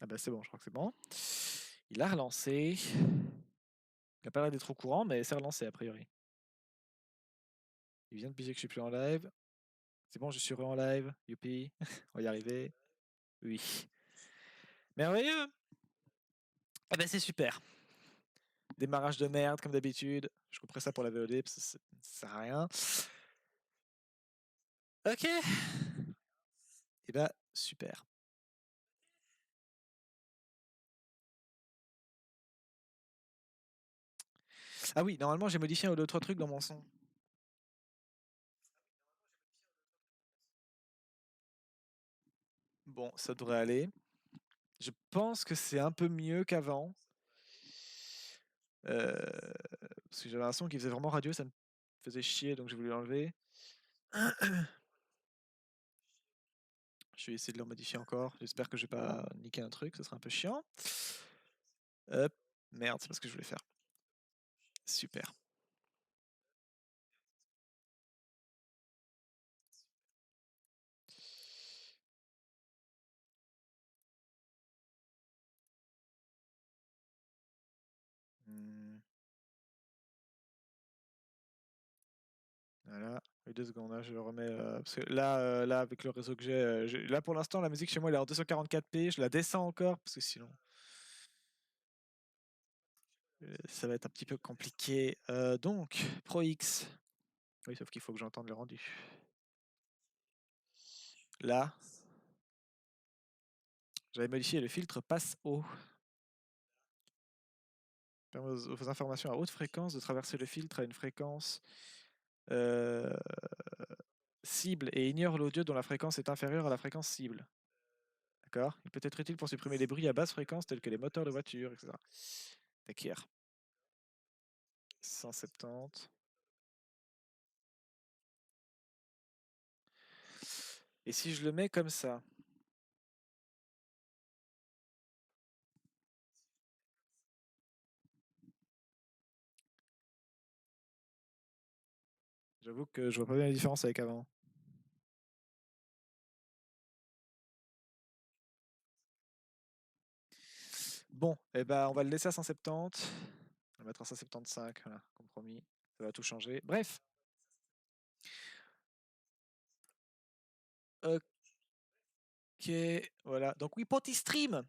Ah bah c'est bon, je crois que c'est bon. Il a relancé. Il a pas l'air d'être au courant, mais c'est relancé a priori. Il vient de piger que je suis plus en live. C'est bon, je suis en live. Youpi. On va y arriver. Oui. Merveilleux. Ah bah c'est super. Démarrage de merde comme d'habitude. Je couperai ça pour la VOD parce que ça sert à rien. Ok. Et bah super. Ah oui, normalement j'ai modifié un ou deux trois trucs dans mon son. Bon, ça devrait aller. Je pense que c'est un peu mieux qu'avant. Parce que j'avais un son qui faisait vraiment radio, ça me faisait chier, donc j'ai voulu l'enlever. Je vais essayer de le modifier encore. J'espère que je vais pas niquer un truc, ce sera un peu chiant. Hop. Merde, c'est pas ce que je voulais faire. Super. Voilà, et 2 secondes, là, je le remets. Parce que là, là, avec le réseau que j'ai, là pour l'instant, la musique chez moi elle est en 244p. Je la descends encore parce que sinon, ça va être un petit peu compliqué. Donc, Pro X. Oui, sauf qu'il faut que j'entende le rendu. Là, j'avais modifié le filtre passe haut. Permet aux informations à haute fréquence de traverser le filtre à une fréquence cible et ignore l'audio dont la fréquence est inférieure à la fréquence cible. D'accord. Il peut être utile pour supprimer les bruits à basse fréquence tels que les moteurs de voiture, etc. D'accord. 170. Et si je le mets comme ça, j'avoue que je vois pas bien la différence avec avant. Bon, et ben on va le laisser à 170. On va mettre à 175, voilà, compromis. Ça va tout changer. Bref. Ok, voilà. Donc oui, Potty Stream.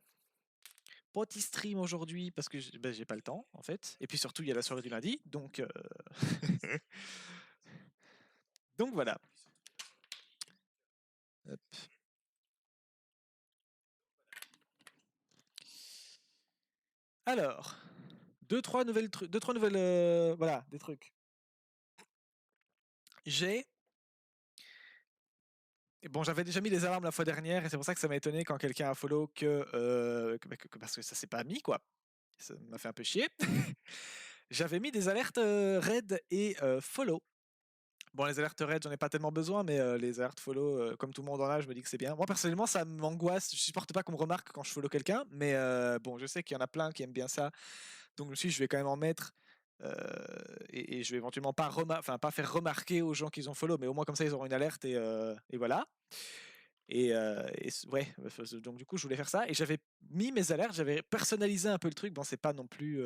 Potty Stream aujourd'hui parce que ben, j'ai pas le temps en fait. Et puis surtout il y a la soirée du lundi, donc donc voilà. Hop. Alors, deux trois nouvelles voilà, des trucs. J'ai bon, j'avais déjà mis les alarmes la fois dernière et c'est pour ça que ça m'a étonné quand quelqu'un a follow parce que ça s'est pas mis quoi. Ça m'a fait un peu chier. J'avais mis des alertes raid et follow. Bon, les alertes raid, j'en ai pas tellement besoin, mais les alertes follow, comme tout le monde en a, je me dis que c'est bien. Moi, personnellement, ça m'angoisse. Je supporte pas qu'on me remarque quand je follow quelqu'un, mais bon, je sais qu'il y en a plein qui aiment bien ça. Donc, je me suis dit, je vais quand même en mettre. Et je vais éventuellement pas faire remarquer aux gens qu'ils ont follow, mais au moins comme ça, ils auront une alerte et voilà. Ouais, donc du coup, je voulais faire ça. Et j'avais mis mes alertes, j'avais personnalisé un peu le truc. Bon, c'est pas non plus.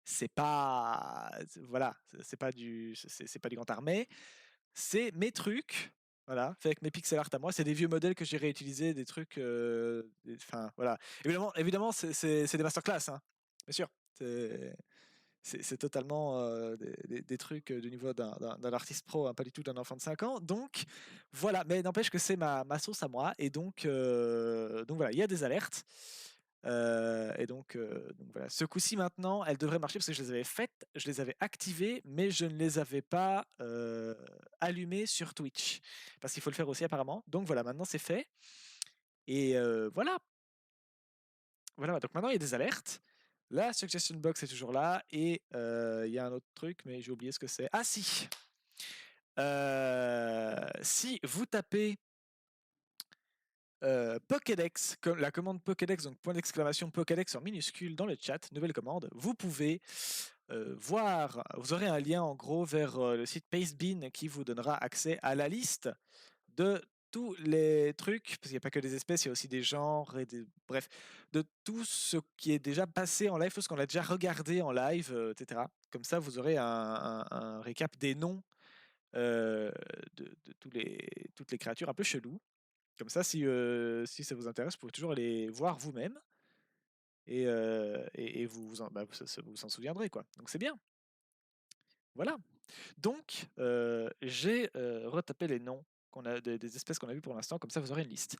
C'est pas. Voilà, c'est pas du grand art, mais c'est mes trucs. Voilà, fait avec mes pixel art à moi. C'est des vieux modèles que j'ai réutilisés, des trucs. Enfin, voilà. Évidemment, c'est des masterclass, hein. Bien sûr. C'est totalement des trucs du niveau d'un artiste pro, hein, pas du tout d'un enfant de 5 ans. Donc voilà, mais n'empêche que c'est ma sauce à moi. Et donc voilà, il y a des alertes. Donc voilà, ce coup-ci maintenant, elles devraient marcher parce que je les avais faites, je les avais activées, mais je ne les avais pas allumées sur Twitch. Parce qu'il faut le faire aussi apparemment. Donc voilà, maintenant c'est fait. Et voilà. Voilà, donc maintenant il y a des alertes. La suggestion box est toujours là et il y a un autre truc, mais j'ai oublié ce que c'est. Ah si, si vous tapez Pokédex, la commande Pokédex, donc point d'exclamation Pokédex en minuscule dans le chat, nouvelle commande, vous pouvez voir, vous aurez un lien en gros vers le site Pastebin qui vous donnera accès à la liste de tous les trucs, parce qu'il n'y a pas que des espèces, il y a aussi des genres et des bref, de tout ce qui est déjà passé en live, tout ce qu'on a déjà regardé en live, etc. Comme ça, vous aurez un récap des noms de toutes les créatures un peu cheloues. Comme ça, si ça vous intéresse, vous pouvez toujours aller voir vous-même et vous s'en souviendrez, quoi. Donc c'est bien. Voilà. Donc, j'ai retapé les noms des espèces qu'on a vues pour l'instant, comme ça vous aurez une liste.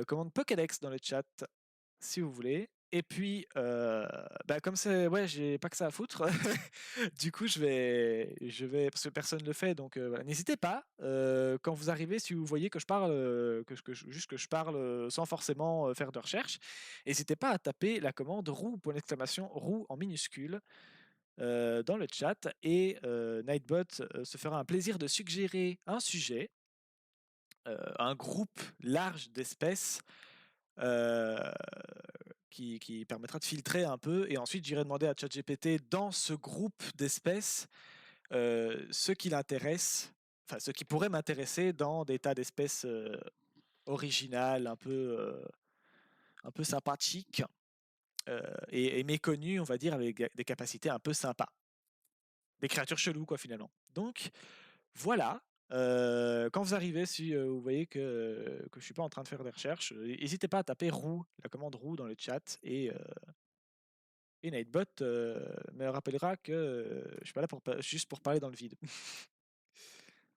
Commande Pokédex dans le chat, si vous voulez. Et puis, comme c'est, ouais, j'ai pas que ça à foutre. Du coup, parce que personne ne le fait, donc voilà. N'hésitez pas, quand vous arrivez, si vous voyez que je parle, juste que je parle sans forcément faire de recherche, n'hésitez pas à taper la commande roue, point d'exclamation, roue en minuscule, dans le chat, et Nightbot se fera un plaisir de suggérer un sujet, un groupe large d'espèces euh, qui permettra de filtrer un peu, et ensuite j'irai demander à ChatGPT dans ce groupe d'espèces ce qui l'intéresse, enfin ce qui pourrait m'intéresser dans des tas d'espèces originales, un peu sympathiques et méconnues, on va dire, avec des capacités un peu sympas. Des créatures cheloues, quoi, finalement. Donc, voilà. Quand vous arrivez, si vous voyez que je suis pas en train de faire des recherches, n'hésitez pas à taper roue, la commande roue dans le chat, et Nightbot me rappellera que je suis pas là juste pour parler dans le vide.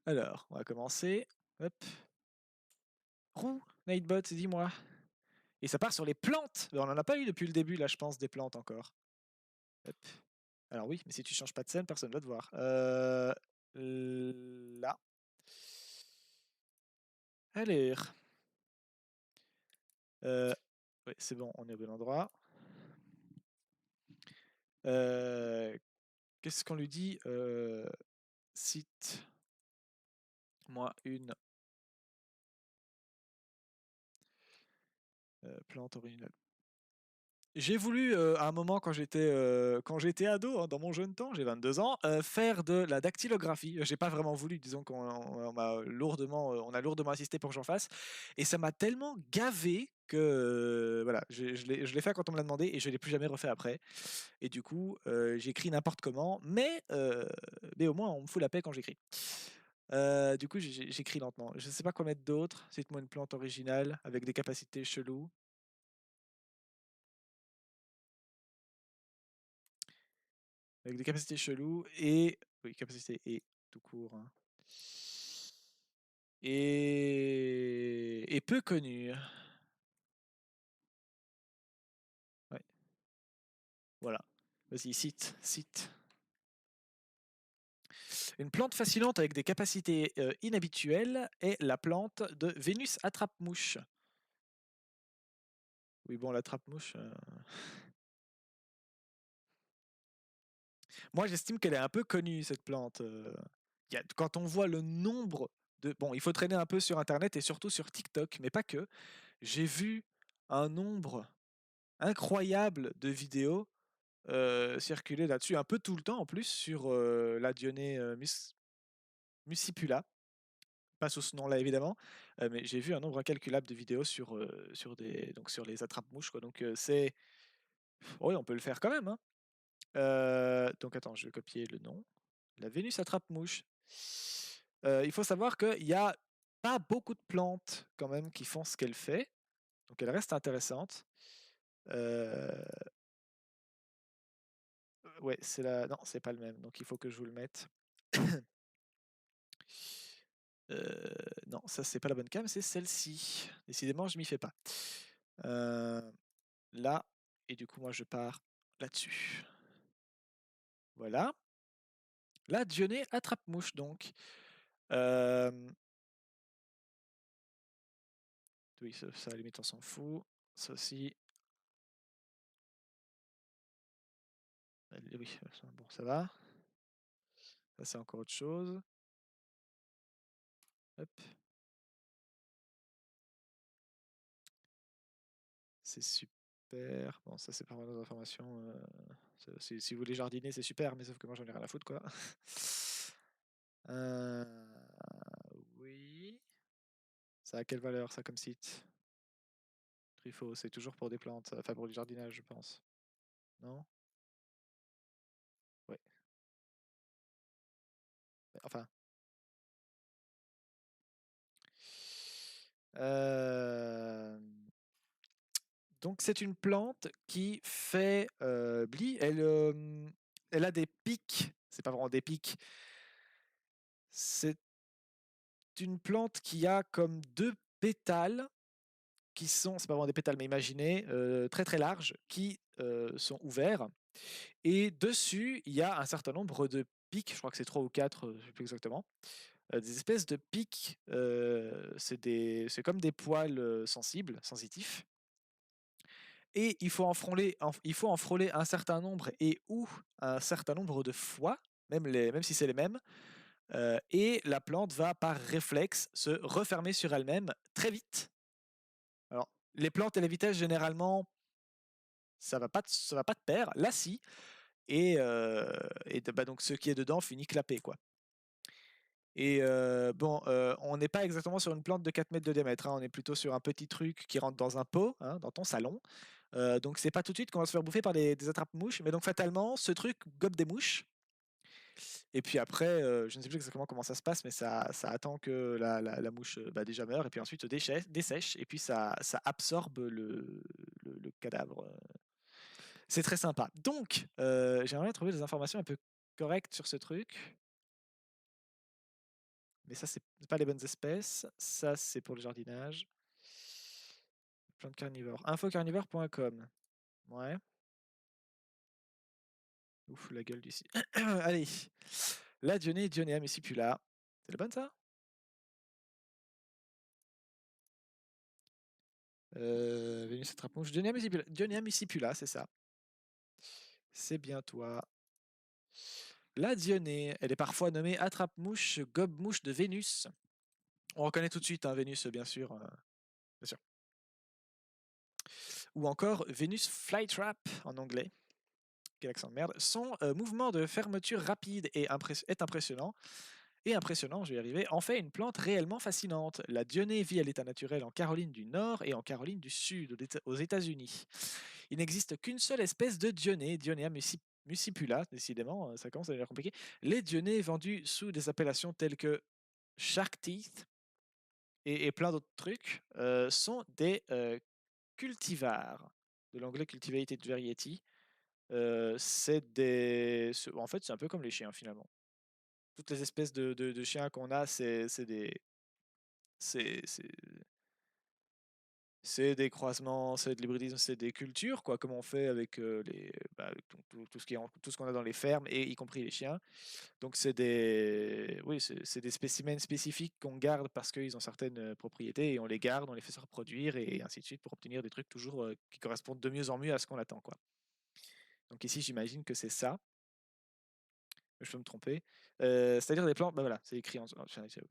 Alors, on va commencer. Hop. Roue, Nightbot, dis-moi. Et ça part sur les plantes. On n'en a pas eu depuis le début, là, je pense, des plantes encore. Hop. Alors oui, mais si tu changes pas de scène, personne ne va te voir. Là. Alors. Oui, c'est bon, on est au bon endroit. Qu'est-ce qu'on lui dit? Cite-moi une plante originale. J'ai voulu, à un moment quand j'étais ado, hein, dans mon jeune temps, j'ai 22 ans, faire de la dactylographie. J'ai pas vraiment voulu, disons on a lourdement insisté pour que j'en fasse, et ça m'a tellement gavé que, voilà, je l'ai fait quand on me l'a demandé et je l'ai plus jamais refait après. Et du coup, j'écris n'importe comment, mais au moins on me fout la paix quand j'écris. Du coup, j'écris lentement. Je sais pas quoi mettre d'autre. Cite-moi une plante originale avec des capacités cheloues. Avec des capacités cheloues et... Oui, capacité et tout court, hein. Et peu connues. Ouais, voilà. Vas-y, cite. Une plante fascinante avec des capacités inhabituelles est la plante de Vénus attrape-mouche. Oui, bon, l'attrape-mouche... Moi, j'estime qu'elle est un peu connue, cette plante. Quand on voit le nombre de... Bon, il faut traîner un peu sur Internet et surtout sur TikTok, mais pas que. J'ai vu un nombre incroyable de vidéos circuler là-dessus, un peu tout le temps en plus, sur la Dionée muscipula. Pas sous ce nom-là, évidemment, mais j'ai vu un nombre incalculable de vidéos sur les attrape-mouches, quoi. Donc, oui, on peut le faire quand même, hein. Donc, attends, je vais copier le nom. La Vénus attrape-mouche. Il faut savoir qu'il y a pas beaucoup de plantes quand même qui font ce qu'elle fait, donc elle reste intéressante. Ouais, non, c'est pas le même, donc il faut que je vous le mette. Non, ça c'est pas la bonne cam, c'est celle-ci. Décidément, je m'y fais pas. Là, et du coup moi je pars là-dessus. Voilà. La Dionée attrape-mouche donc. Oui, ça à la limite on s'en fout. Ça aussi. Oui, bon, ça va. Ça, c'est encore autre chose. Hop. C'est super. Bon, ça, c'est pas vraiment d'informations. Si vous voulez jardiner, c'est super, mais sauf que moi, j'en ai rien à foutre, quoi. Oui. Ça a quelle valeur, ça, comme site? Truffaut, c'est toujours pour des plantes, enfin pour du jardinage, je pense. Non? Ouais. Enfin. Donc c'est une plante qui fait blie. Elle a des pics. C'est pas vraiment des pics. C'est une plante qui a comme deux pétales qui sont, c'est pas vraiment des pétales, mais imaginez, très très larges, qui sont ouverts. Et dessus, il y a un certain nombre de pics, je crois que c'est 3 ou 4, je sais plus exactement, des espèces de pics, c'est comme des poils sensibles, sensitifs. Et il faut en frôler un certain nombre et ou un certain nombre de fois, même si c'est les mêmes, et la plante va par réflexe se refermer sur elle-même très vite. Alors, les plantes et les vitesses, généralement, ça va pas de pair. Là, si. Bah, donc ce qui est dedans finit clapé, quoi. Et bon, on n'est pas exactement sur une plante de 4 mètres de diamètre, hein, on est plutôt sur un petit truc qui rentre dans un pot, hein, dans ton salon. Donc c'est pas tout de suite qu'on va se faire bouffer par des attrape-mouches, mais donc fatalement, ce truc gobe des mouches. Et puis après, je ne sais plus exactement comment ça se passe, mais ça attend que la mouche bah, déjà meure, et puis ensuite dessèche, et puis ça absorbe le cadavre. C'est très sympa. Donc, j'aimerais bien trouver des informations un peu correctes sur ce truc. Mais ça, c'est pas les bonnes espèces. Ça, c'est pour le jardinage. Plantes carnivores. Infocarnivore.com. Ouais. Ouf, la gueule du site. Allez. La Dionea muscipula. C'est la bonne, ça? Vénus attrape-mouche. Dionea muscipula, c'est ça. C'est bien toi. La Dionée, elle est parfois nommée attrape-mouche, gobe-mouche de Vénus. On reconnaît tout de suite, hein, Vénus, bien sûr. Bien sûr. Ou encore Venus Flytrap en anglais. Quel accent de merde. Son mouvement de fermeture rapide est impressionnant. Et impressionnant, je vais y arriver, en fait une plante réellement fascinante. La Dionée vit à l'état naturel en Caroline du Nord et en Caroline du Sud, aux États-Unis. Il n'existe qu'une seule espèce de Dionée, Dionea muscipula, décidément, ça commence à devenir compliqué. Les Dionées vendus sous des appellations telles que Shark Teeth et plein d'autres trucs sont des cultivars, de l'anglais cultivated variety. En fait, c'est un peu comme les chiens finalement. Toutes les espèces de chiens qu'on a, c'est c'est- c'est des croisements, c'est de l'hybridisme, c'est des cultures, quoi, comme on fait avec tout tout ce qu'on a dans les fermes, et y compris les chiens. Donc oui, c'est des spécimens spécifiques qu'on garde parce qu'ils ont certaines propriétés, et on les garde, on les fait se reproduire, et ainsi de suite, pour obtenir des trucs toujours qui correspondent de mieux en mieux à ce qu'on attend, quoi. Donc ici, j'imagine que c'est ça. Je peux me tromper. C'est-à-dire des plantes, bah voilà, c'est écrit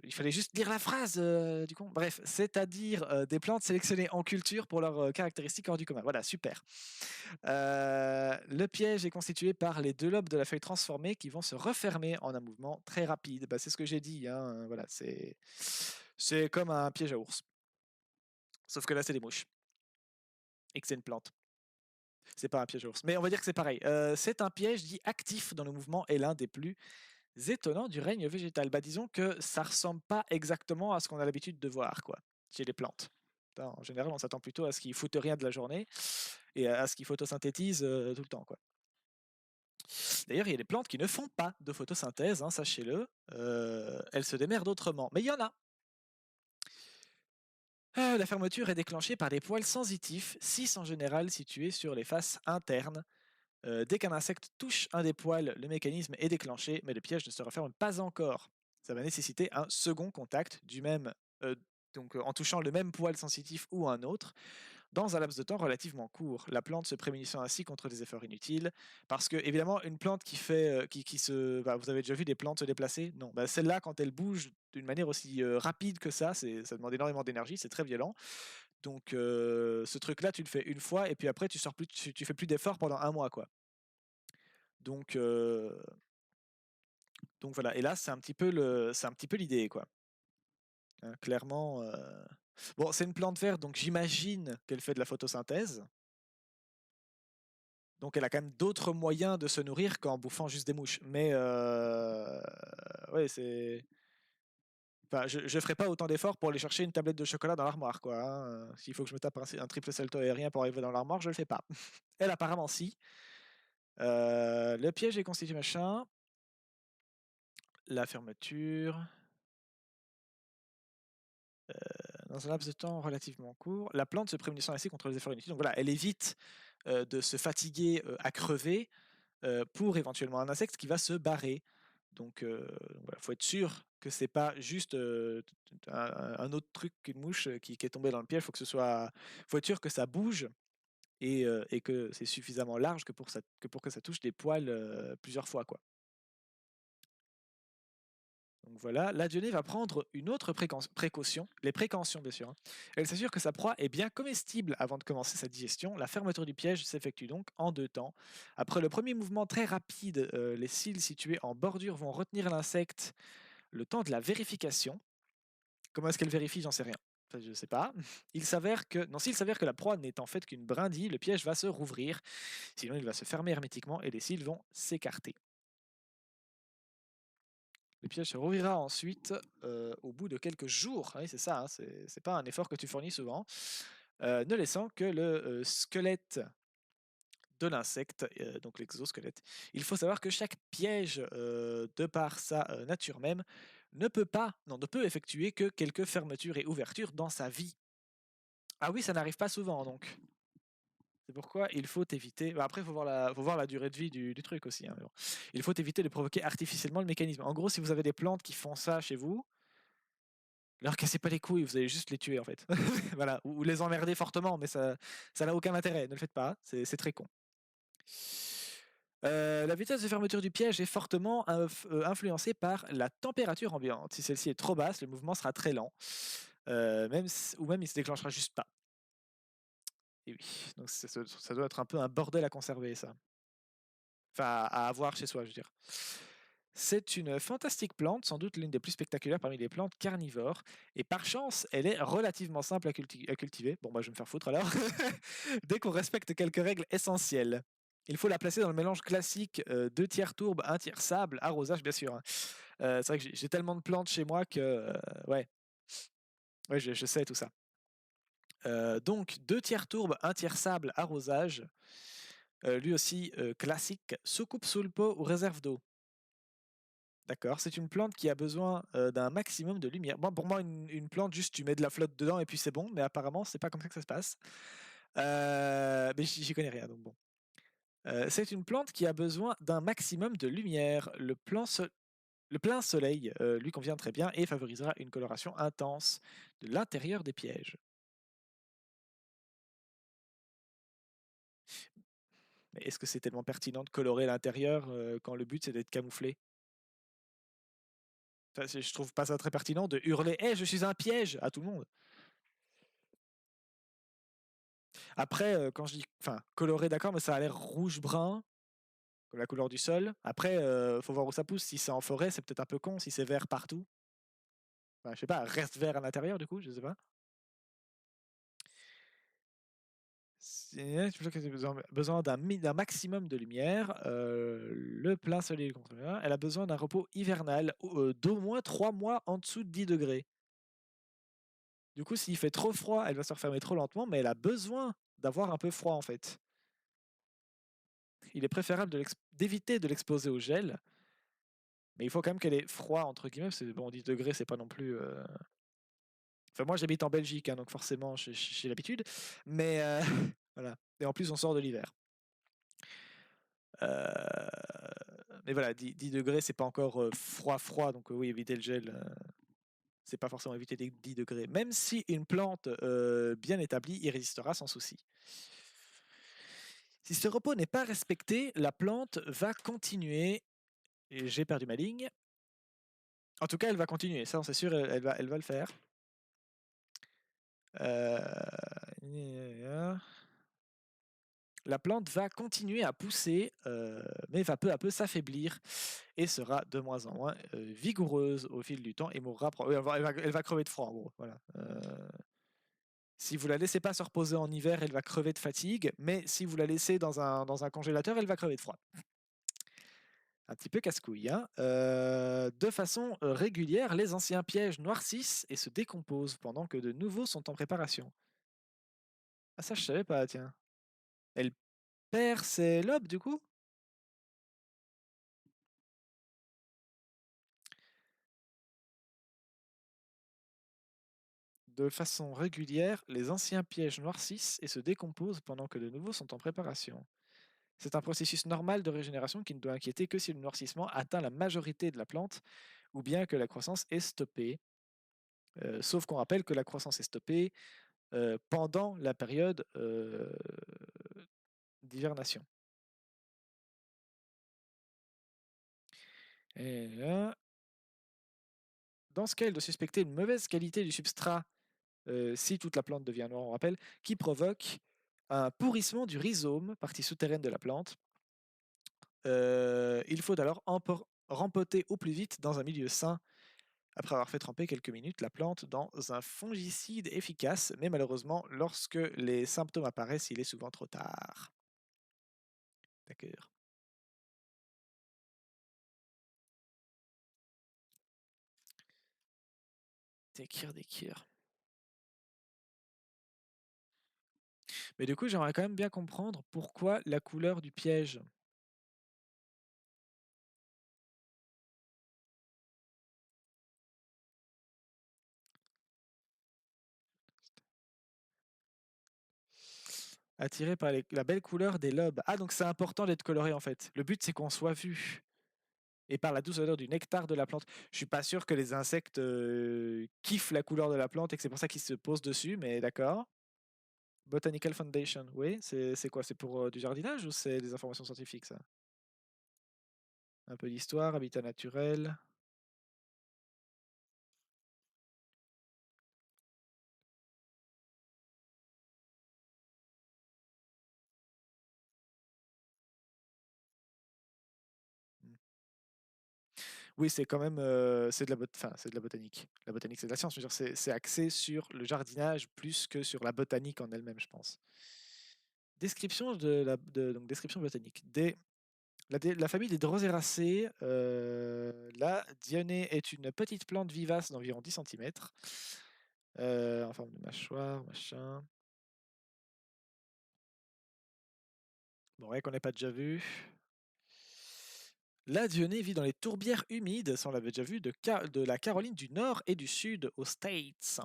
il fallait juste lire la phrase du con. Bref, c'est-à-dire des plantes sélectionnées en culture pour leurs caractéristiques hors du commun. Voilà, super. Le piège est constitué par les deux lobes de la feuille transformée qui vont se refermer en un mouvement très rapide. Bah, c'est ce que j'ai dit, hein, voilà, c'est comme un piège à ours. Sauf que là, c'est des mouches. Et que c'est une plante. C'est pas un piège à ours. Mais on va dire que c'est pareil. C'est un piège dit actif dans le mouvement et l'un des plus étonnants du règne végétal. Bah, disons que ça ressemble pas exactement à ce qu'on a l'habitude de voir, quoi, chez les plantes. En général, on s'attend plutôt à ce qu'ils foutent rien de la journée et à ce qu'ils photosynthétisent tout le temps, quoi. D'ailleurs, il y a des plantes qui ne font pas de photosynthèse, hein, sachez-le. Elles se démerdent autrement. Mais il y en a. La fermeture est déclenchée par des poils sensitifs, 6 en général situés sur les faces internes. Dès qu'un insecte touche un des poils, le mécanisme est déclenché, mais le piège ne se referme pas encore. Ça va nécessiter un second contact euh, en touchant le même poil sensitif ou un autre, dans un laps de temps relativement court, la plante se prémunissant ainsi contre des efforts inutiles. Parce que, évidemment, une plante qui fait, qui se. Bah, vous avez déjà vu des plantes se déplacer? Non. Bah, celle-là, quand elle bouge d'une manière aussi rapide que ça demande énormément d'énergie, c'est très violent. Donc, ce truc-là, tu le fais une fois, et puis après, tu fais plus d'efforts pendant un mois, quoi. Donc, donc voilà. Et là, c'est un petit peu l'idée, quoi. Hein, clairement. Bon, c'est une plante verte, donc j'imagine qu'elle fait de la photosynthèse. Donc elle a quand même d'autres moyens de se nourrir qu'en bouffant juste des mouches. Mais ouais, c'est. Enfin, je ferai pas autant d'efforts pour aller chercher une tablette de chocolat dans l'armoire, quoi. Hein. S'il faut que je me tape un triple salto aérien pour arriver dans l'armoire, je le fais pas. Elle, apparemment, si. Le piège est constitué machin. La fermeture. Dans un laps de temps relativement court, la plante se prémunissant ainsi contre les efforts inutiles. Donc voilà, elle évite de se fatiguer à crever pour éventuellement un insecte qui va se barrer. Donc voilà, faut être sûr que c'est pas juste un autre truc qu'une mouche qui est tombée dans le piège. Faut être sûr que ça bouge et que c'est suffisamment large pour que ça touche des poils plusieurs fois, quoi. Donc voilà, la Dionée va prendre une autre précaution, les précautions bien sûr. Hein. Elle s'assure que sa proie est bien comestible avant de commencer sa digestion. La fermeture du piège s'effectue donc en 2 temps. Après le premier mouvement très rapide, les cils situés en bordure vont retenir l'insecte le temps de la vérification. Comment est-ce qu'elle vérifie? J'en sais rien. Enfin, je ne sais pas. S'il s'avère que la proie n'est en fait qu'une brindille, le piège va se rouvrir. Sinon, il va se fermer hermétiquement et les cils vont s'écarter. Le piège se rouvrira ensuite au bout de quelques jours. Oui, c'est ça, hein, c'est pas un effort que tu fournis souvent. Ne laissant que le squelette de l'insecte, donc l'exosquelette. Il faut savoir que chaque piège, de par sa nature même, ne peut effectuer que quelques fermetures et ouvertures dans sa vie. Ah oui, ça n'arrive pas souvent donc. C'est pourquoi il faut éviter. Bah après, faut voir la durée de vie du truc aussi. Hein, bon. Il faut éviter de provoquer artificiellement le mécanisme. En gros, si vous avez des plantes qui font ça chez vous, leur cassez pas les couilles, vous allez juste les tuer en fait. Voilà, ou les emmerder fortement, mais ça n'a aucun intérêt. Ne le faites pas, c'est très con. La vitesse de fermeture du piège est fortement influencée par la température ambiante. Si celle-ci est trop basse, le mouvement sera très lent, ou même il se déclenchera juste pas. Et oui, donc ça doit être un peu un bordel à conserver ça. Enfin, à avoir chez soi, je veux dire. C'est une fantastique plante, sans doute l'une des plus spectaculaires parmi les plantes carnivores. Et par chance, elle est relativement simple à cultiver. Bon, bah, je vais me faire foutre alors. Dès qu'on respecte quelques règles essentielles. Il faut la placer dans le mélange classique 2 tiers tourbe, 1 tiers sable, arrosage, bien sûr. Hein. C'est vrai que j'ai tellement de plantes chez moi que, ouais, ouais je sais tout ça. Donc, 2 tiers tourbe, 1 tiers sable, arrosage. Lui aussi, classique, soucoupe sous le pot ou réserve d'eau. D'accord, c'est une plante qui a besoin d'un maximum de lumière. Bon, pour moi, une plante, juste tu mets de la flotte dedans et puis c'est bon, mais apparemment, c'est pas comme ça que ça se passe. Mais j'y connais rien, donc bon. C'est une plante qui a besoin d'un maximum de lumière. Le plein soleil lui convient très bien et favorisera une coloration intense de l'intérieur des pièges. Mais est-ce que c'est tellement pertinent de colorer l'intérieur quand le but c'est d'être camouflé? Enfin, je trouve pas ça très pertinent de hurler «Hé, je suis un piège!» à tout le monde. Après, quand je dis enfin, coloré d'accord, mais ça a l'air rouge-brun, comme la couleur du sol. Après, faut voir où ça pousse. Si c'est en forêt, c'est peut-être un peu con. Si c'est vert partout, enfin, je sais pas, reste vert à l'intérieur du coup, je sais pas. C'est besoin d'un maximum de lumière, le plein soleil contre bien. Elle a besoin d'un repos hivernal d'au moins 3 mois en dessous de 10 degrés. Du coup, s'il fait trop froid, elle va se refermer trop lentement, mais elle a besoin d'avoir un peu froid en fait. Il est préférable d'éviter de l'exposer au gel, mais il faut quand même qu'elle ait froid entre guillemets, parce que bon 10 degrés c'est pas non plus, enfin moi j'habite en Belgique, hein, donc forcément j'ai l'habitude, mais voilà et en plus on sort de l'hiver. Mais voilà 10 degrés c'est pas encore, froid, froid, donc oui éviter le gel, c'est pas forcément éviter les 10 degrés. Même si une plante, bien établie y résistera sans souci. Si ce repos n'est pas respecté, la plante va continuer et j'ai perdu ma ligne. En tout cas, elle va continuer, ça, c'est sûr, elle va le faire. La plante va continuer à pousser, mais va peu à peu s'affaiblir et sera de moins en moins vigoureuse au fil du temps et mourra. Elle va crever de froid, en gros. Voilà. Si vous la laissez pas se reposer en hiver, elle va crever de fatigue, mais si vous la laissez dans un congélateur, elle va crever de froid. Un petit peu casse-couille, hein. De façon régulière, les anciens pièges noircissent et se décomposent pendant que de nouveaux sont en préparation. Ah ça, je savais pas, tiens. Elle perd ses lobes, du coup? De façon régulière, les anciens pièges noircissent et se décomposent pendant que de nouveaux sont en préparation. C'est un processus normal de régénération qui ne doit inquiéter que si le noircissement atteint la majorité de la plante ou bien que la croissance est stoppée. Sauf qu'on rappelle que la croissance est stoppée pendant la période d'hivernation. Et là, dans ce cas, il doit suspecter une mauvaise qualité du substrat si toute la plante devient noire, on rappelle, qui provoque un pourrissement du rhizome, partie souterraine de la plante. Il faut alors rempoter au plus vite dans un milieu sain après avoir fait tremper quelques minutes la plante dans un fongicide efficace, mais malheureusement, lorsque les symptômes apparaissent, il est souvent trop tard. D'accord. Des cures. Mais du coup, j'aimerais quand même bien comprendre pourquoi la couleur du piège. Attiré par la belle couleur des lobes. Ah, donc c'est important d'être coloré en fait. Le but, c'est qu'on soit vu. Et par la douce odeur du nectar de la plante. Je suis pas sûr que les insectes kiffent la couleur de la plante et que c'est pour ça qu'ils se posent dessus, mais d'accord. Botanical Foundation, oui, c'est quoi? C'est pour du jardinage ou c'est des informations scientifiques, ça? Un peu d'histoire, habitat naturel. Hmm. Oui, c'est quand même c'est de la enfin, c'est de la botanique. La botanique, c'est de la science. Je veux dire, c'est axé sur le jardinage plus que sur la botanique en elle-même, je pense. Description donc description botanique. La famille des Droseraceae, la Dionée est une petite plante vivace d'environ 10 centimètres, en forme de mâchoire, machin. Bon, ouais, qu'on n'ait pas déjà vu. La Dionée vit dans les tourbières humides, ça on l'avait déjà vu, de la Caroline du Nord et du Sud aux States.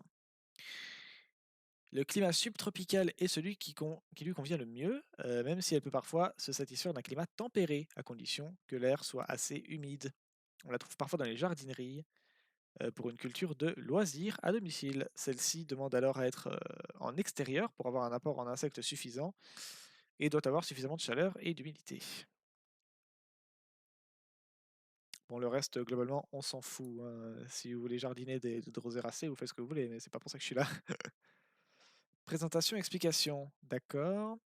Le climat subtropical est celui qui lui convient le mieux, même si elle peut parfois se satisfaire d'un climat tempéré, à condition que l'air soit assez humide. On la trouve parfois dans les jardineries, pour une culture de loisirs à domicile. Celle-ci demande alors à être en extérieur pour avoir un apport en insectes suffisant et doit avoir suffisamment de chaleur et d'humidité. Bon, le reste, globalement, on s'en fout, hein. Si vous voulez jardiner de Droseraceae, vous faites ce que vous voulez, mais c'est pas pour ça que je suis là. Présentation, explication. D'accord.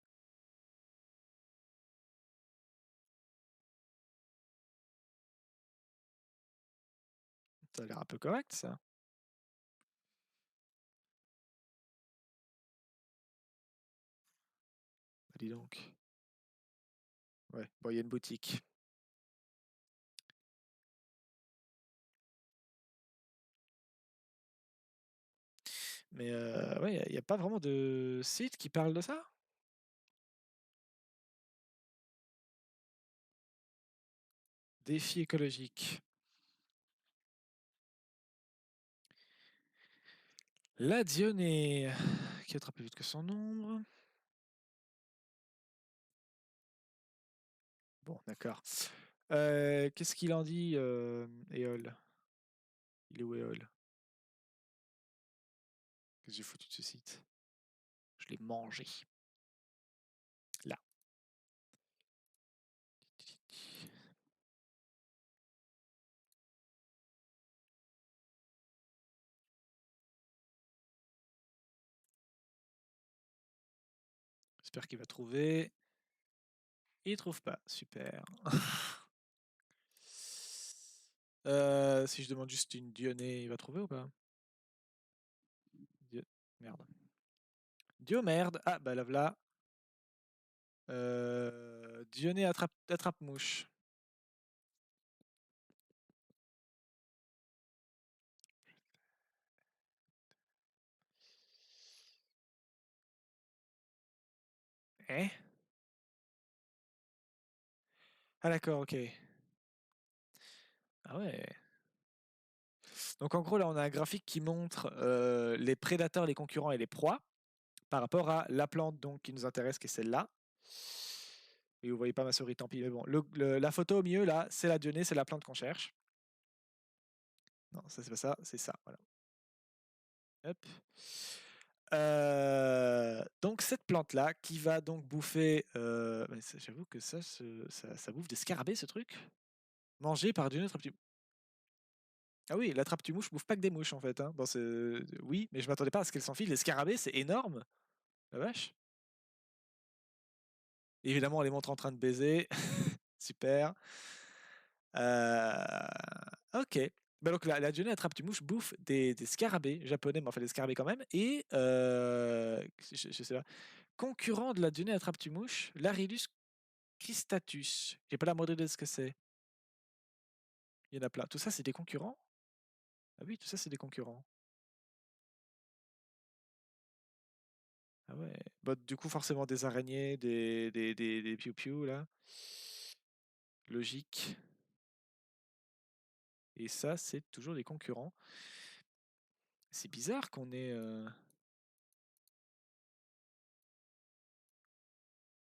Ça a l'air un peu correct, ça. Bah, dis donc. Ouais, bon, il y a une boutique. Mais ouais, il n'y a pas vraiment de site qui parle de ça? Défi écologique. La Dionée, qui attrape plus vite que son ombre. Bon, d'accord. Qu'est-ce qu'il en dit, Éole? Il est où Éole? Qu'est-ce que j'ai foutu de ce site? Je l'ai mangé. Là. J'espère qu'il va trouver. Il trouve pas. Super. Si je demande juste une Dionée, il va trouver ou pas? Merde. Diomerde. Ah, bah là, voilà. Dionée attrape-mouche. Eh? Ah d'accord, ok. Ah ouais. Donc en gros, là, on a un graphique qui montre les prédateurs, les concurrents et les proies par rapport à la plante donc, qui nous intéresse, qui est celle-là. Et vous voyez pas ma souris, tant pis. Mais bon, la photo au milieu, là, c'est la Dionée, c'est la plante qu'on cherche. Non, ça c'est pas ça, c'est ça, voilà. Hop. Donc cette plante-là, qui va donc bouffer... j'avoue que ça bouffe des scarabées, ce truc. Mangé par Dionée attrape-tu... Ah oui, l'attrape-tu-mouche bouffe pas que des mouches, en fait. Hein. Bon, oui, mais je m'attendais pas à ce qu'elle s'enfile. Les scarabées, c'est énorme. La vache. Évidemment, on les montre en train de baiser. Super. Ok. Bah donc la Dionée attrape-tu-mouche bouffe des scarabées japonais, mais enfin des scarabées quand même. Et je sais pas. Concurrent de la Dionée attrape-tu-mouche, l'Arilus cristatus. J'ai pas la moindre idée de ce que c'est. Il y en a plein. Tout ça, c'est des concurrents? Ah oui, tout ça, c'est des concurrents. Ah ouais. Bah, du coup, forcément des araignées, des piou-piou, là. Logique. Et ça, c'est toujours des concurrents. C'est bizarre qu'on ait...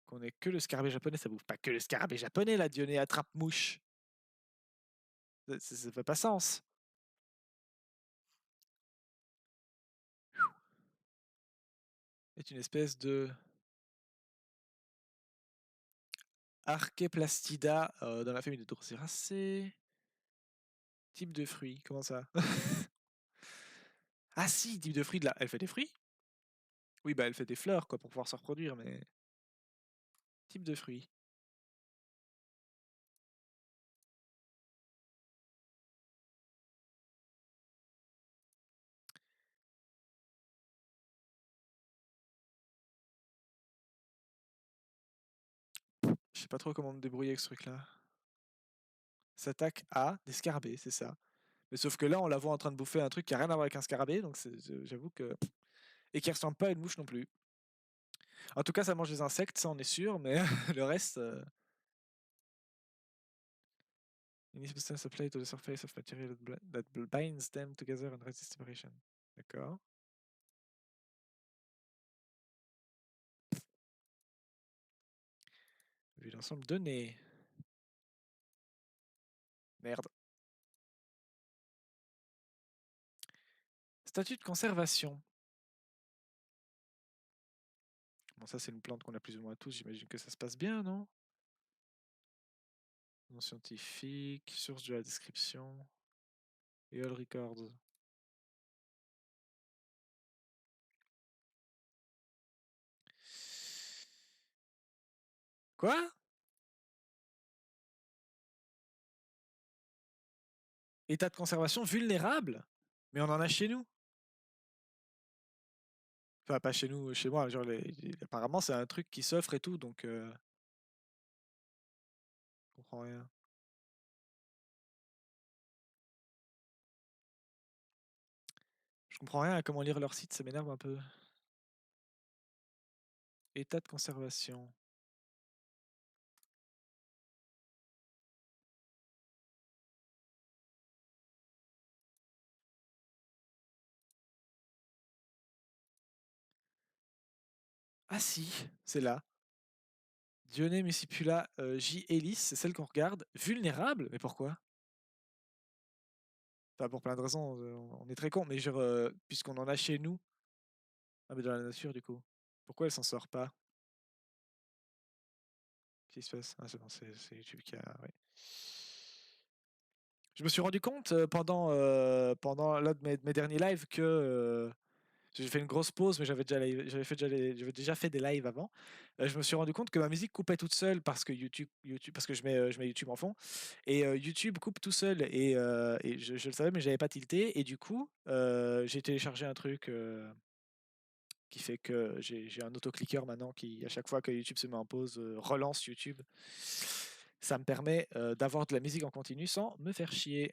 qu'on ait que le scarabée japonais. Ça bouffe pas que le scarabée japonais, la Dionée attrape-mouche. Ça fait pas sens. C'est une espèce de... Archeplastida dans la famille de Droseraceae. Type de fruit, comment ça? Ah si, type de fruit de là. Elle fait des fruits? Oui, bah elle fait des fleurs quoi pour pouvoir se reproduire, mais. Type de fruit. Je sais pas trop comment me débrouiller avec ce truc-là. S'attaque à des scarabées, c'est ça. Mais sauf que là, on la voit en train de bouffer un truc qui a rien à voir avec un scarabée, donc j'avoue que. Et qui ressemble pas à une mouche non plus. En tout cas, ça mange des insectes, ça on est sûr, mais le reste. Any substance applied to the surface of material that binds them together and resists separation. D'accord. Vu l'ensemble donné. Merde. Statut de conservation. Bon, ça, c'est une plante qu'on a plus ou moins tous. J'imagine que ça se passe bien, non? Nom scientifique, source de la description. Et all records. Quoi? État de conservation vulnérable? Mais on en a chez nous. Enfin, pas chez nous, chez moi. Genre apparemment, c'est un truc qui s'offre et tout, donc. Je comprends rien. Je comprends rien à comment lire leur site, ça m'énerve un peu. État de conservation. Ah si, c'est là. Dionée Muscipula J. Ellis, c'est celle qu'on regarde. Vulnérable? Mais pourquoi? Enfin, pour plein de raisons, on est très con, mais genre, puisqu'on en a chez nous. Ah, mais dans la nature, du coup. Pourquoi elle s'en sort pas? Qu'est-ce qui se passe? Ah, c'est bon, c'est YouTube qui a. Ouais. Je me suis rendu compte pendant l'un de mes derniers lives que j'ai fait une grosse pause, mais j'avais déjà fait des lives avant. Je me suis rendu compte que ma musique coupait toute seule parce que parce que je mets YouTube en fond, et YouTube coupe tout seul, et je le savais, mais j'avais pas tilté, et du coup, j'ai téléchargé un truc qui fait que j'ai un autocliqueur maintenant qui, à chaque fois que YouTube se met en pause, relance YouTube. Ça me permet d'avoir de la musique en continu sans me faire chier.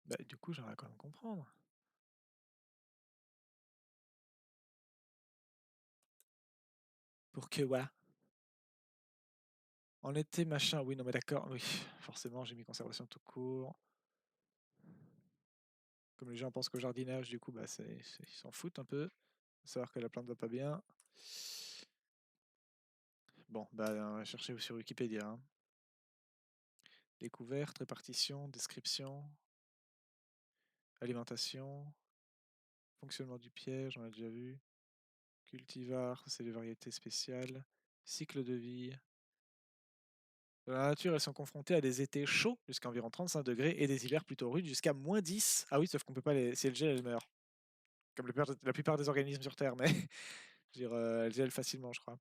Bah, du coup, j'aimerais quand même comprendre. Pour que, ouais. En été, machin, oui, non, mais d'accord, oui, forcément, j'ai mis conservation tout court. Comme les gens pensent qu'au jardinage, du coup, bah, ils s'en foutent un peu. Savoir que la plante va pas bien. Bon, bah, on va chercher sur Wikipédia. Hein. Découverte, répartition, description, alimentation, fonctionnement du piège, on a déjà vu. Cultivar, c'est les variétés spéciales. Cycle de vie. Dans la nature, elles sont confrontées à des étés chauds jusqu'à environ 35 degrés et des hivers plutôt rudes jusqu'à -10. Ah oui, sauf qu'on peut pas les. Si elles gèlent, elles meurent. Comme la plupart des organismes sur Terre, mais je veux dire, elles gèlent facilement, je crois.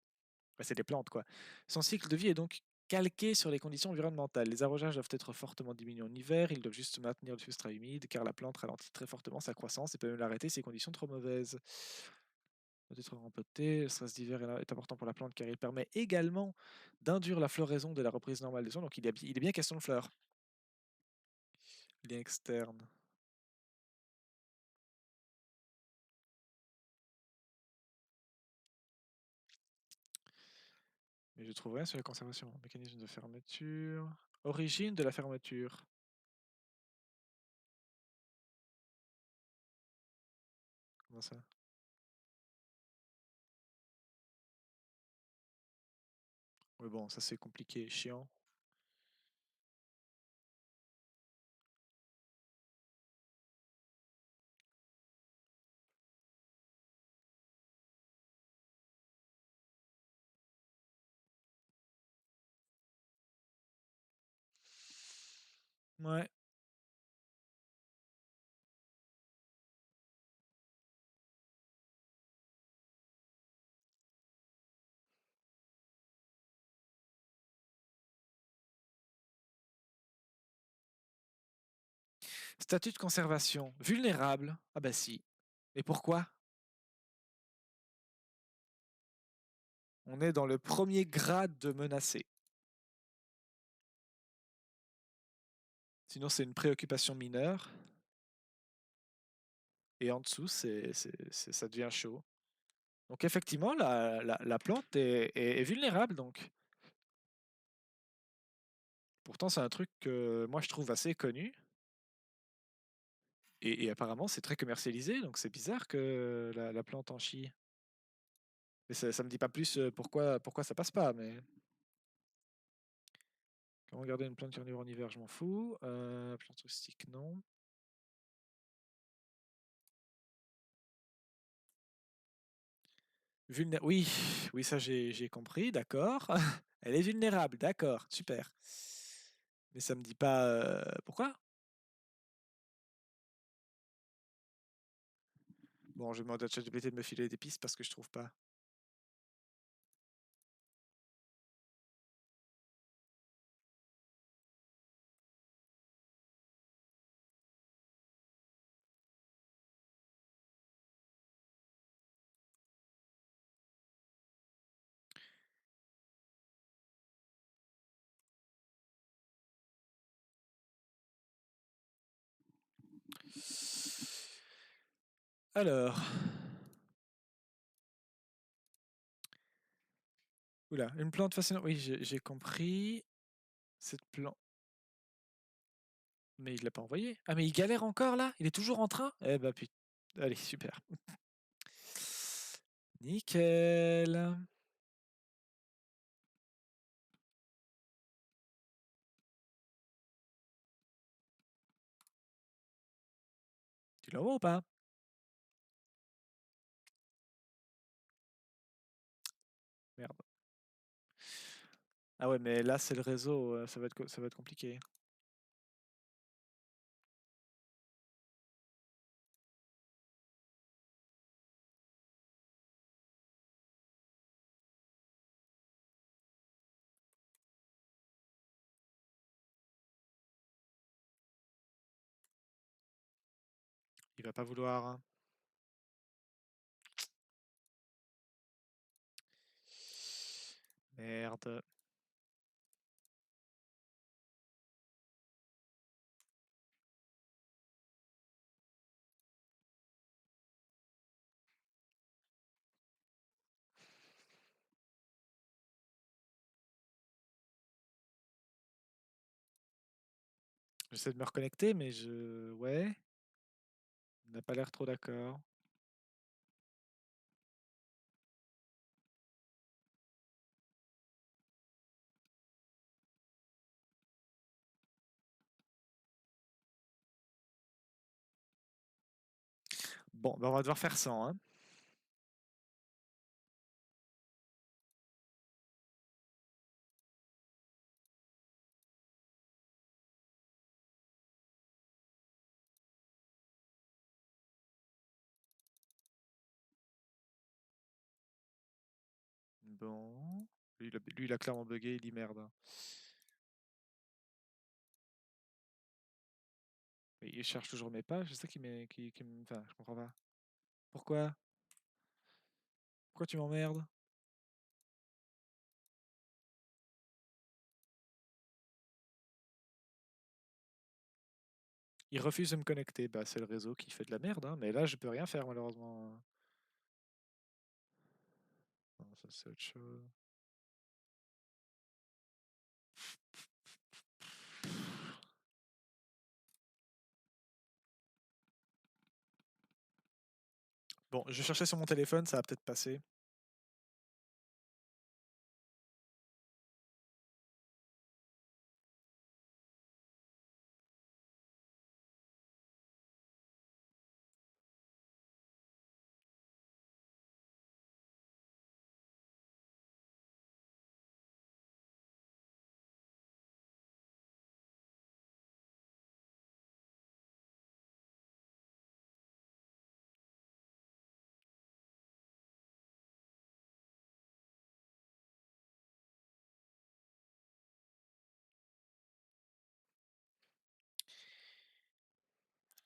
Bah, c'est des plantes, quoi. Son cycle de vie est donc calqué sur les conditions environnementales. Les arrosages doivent être fortement diminués en hiver, ils doivent juste maintenir le substrat humide, car la plante ralentit très fortement sa croissance et peut même l'arrêter si les conditions trop mauvaises. Doit être rempoté. Le stress d'hiver est important pour la plante car il permet également d'induire la floraison de la reprise normale des soins. Donc il est bien question de fleurs. Lien externe. Mais je trouve rien sur la conservation. Mécanisme de fermeture. Origine de la fermeture. Comment ça? Mais bon, ça c'est compliqué et chiant. Ouais. Statut de conservation. Vulnérable. Ah bah si. Et pourquoi? On est dans le premier grade de menacé. Sinon c'est une préoccupation mineure. Et en dessous, ça devient chaud. Donc effectivement, la plante est vulnérable. Donc. Pourtant, c'est un truc que moi je trouve assez connu. Et apparemment, c'est très commercialisé. Donc c'est bizarre que la plante en chie. Mais ça me dit pas plus pourquoi ça passe pas. Mais comment garder une plante carnivore en hiver, je m'en fous. Plante rustique, non. Oui, oui, ça j'ai compris, d'accord. Elle est vulnérable, d'accord, super. Mais ça me dit pas pourquoi. Bon, je vais demander à ChatGPT de me filer des pistes parce que je trouve pas. Alors. Oula, une plante fascinante. Oui, j'ai compris. Cette plante. Mais il l'a pas envoyé. Ah, mais il galère encore là? Il est toujours en train? Eh bah putain. Allez, super. Nickel. Tu l'envoies ou pas? Merde. Ah ouais, mais là c'est le réseau, ça va être compliqué. Il va pas vouloir. Merde. J'essaie de me reconnecter, mais je... Ouais. Il n'a pas l'air trop d'accord. Bon, ben on va devoir faire 100, hein. Bon. Lui, il a clairement bugué, il dit merde, hein. Mais il cherche toujours mes pages, c'est ça Enfin, je comprends pas. Pourquoi? Pourquoi tu m'emmerdes? Il refuse de me connecter. Bah, c'est le réseau qui fait de la merde, hein. Mais là, je peux rien faire, malheureusement. Non, ça, c'est autre chose. Bon, je cherchais sur mon téléphone, ça va peut-être passer.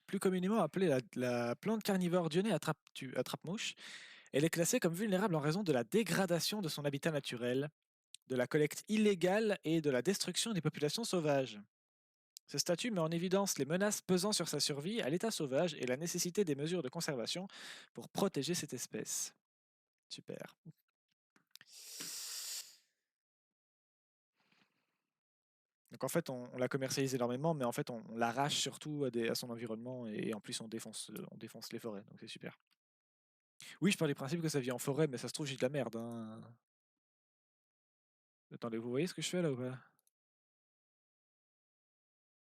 Plus communément appelée la plante carnivore Dionée attrape-mouche, elle est classée comme vulnérable en raison de la dégradation de son habitat naturel, de la collecte illégale et de la destruction des populations sauvages. Ce statut met en évidence les menaces pesant sur sa survie à l'état sauvage et la nécessité des mesures de conservation pour protéger cette espèce. Super. Donc en fait, on la commercialise énormément, mais en fait, on l'arrache surtout à son environnement et en plus, on défonce les forêts. Donc c'est super. Oui, je pars du principe que ça vit en forêt, mais ça se trouve, j'ai de la merde, hein. Attendez, vous voyez ce que je fais là ou pas?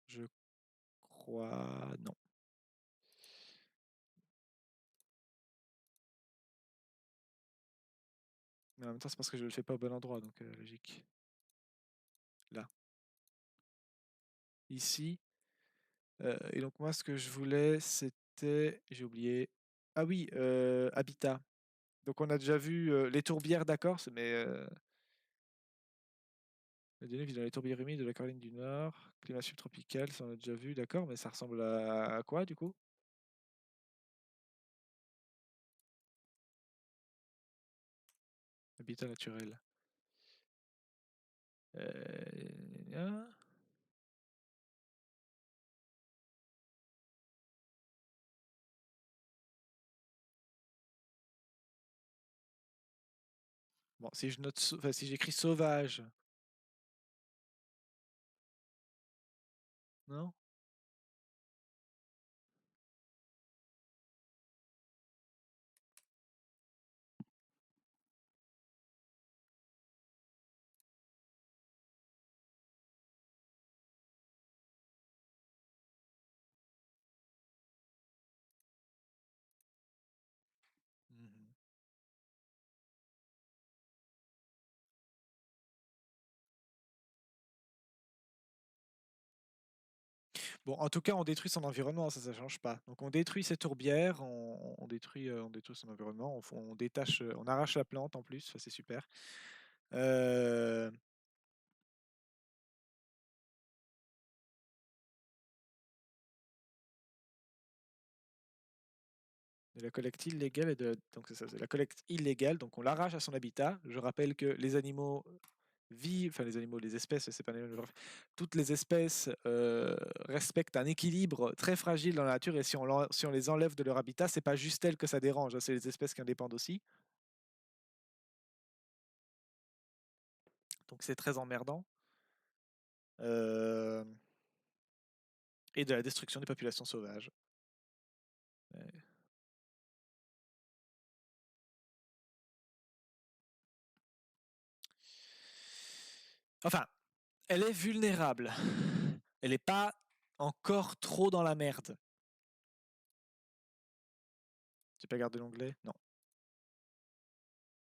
Je crois... Non. Mais en même temps, c'est parce que je le fais pas au bon endroit, donc logique. Là. Ici. Et donc moi, ce que je voulais, c'était... J'ai oublié. Ah oui, habitat. Donc on a déjà vu les tourbières, d'accord, mais... La Dionée vit dans les tourbières humides de la Caroline du Nord. Climat subtropical, ça on a déjà vu, d'accord, mais ça ressemble à quoi du coup? Habitat naturel. Euh, Bon, si je note, enfin, si j'écris sauvage, non? Mhm. Bon, en tout cas, on détruit son environnement, ça change pas. Donc on détruit ses tourbières, on détruit son environnement, on détache, on arrache la plante en plus, ça c'est super. Euh, De la collecte illégale donc c'est ça, c'est la collecte illégale, donc on l'arrache à son habitat. Je rappelle que les animaux vivent, enfin les animaux, les espèces, c'est pas les mêmes, bref, toutes les espèces respectent un équilibre très fragile dans la nature et si on les enlève de leur habitat, c'est pas juste elles que ça dérange, hein, c'est les espèces qui en dépendent aussi. Donc c'est très emmerdant. Euh, Et de la destruction des populations sauvages. Ouais. Enfin, elle est vulnérable. Elle n'est pas encore trop dans la merde. J'ai pas gardé l'onglet? Non.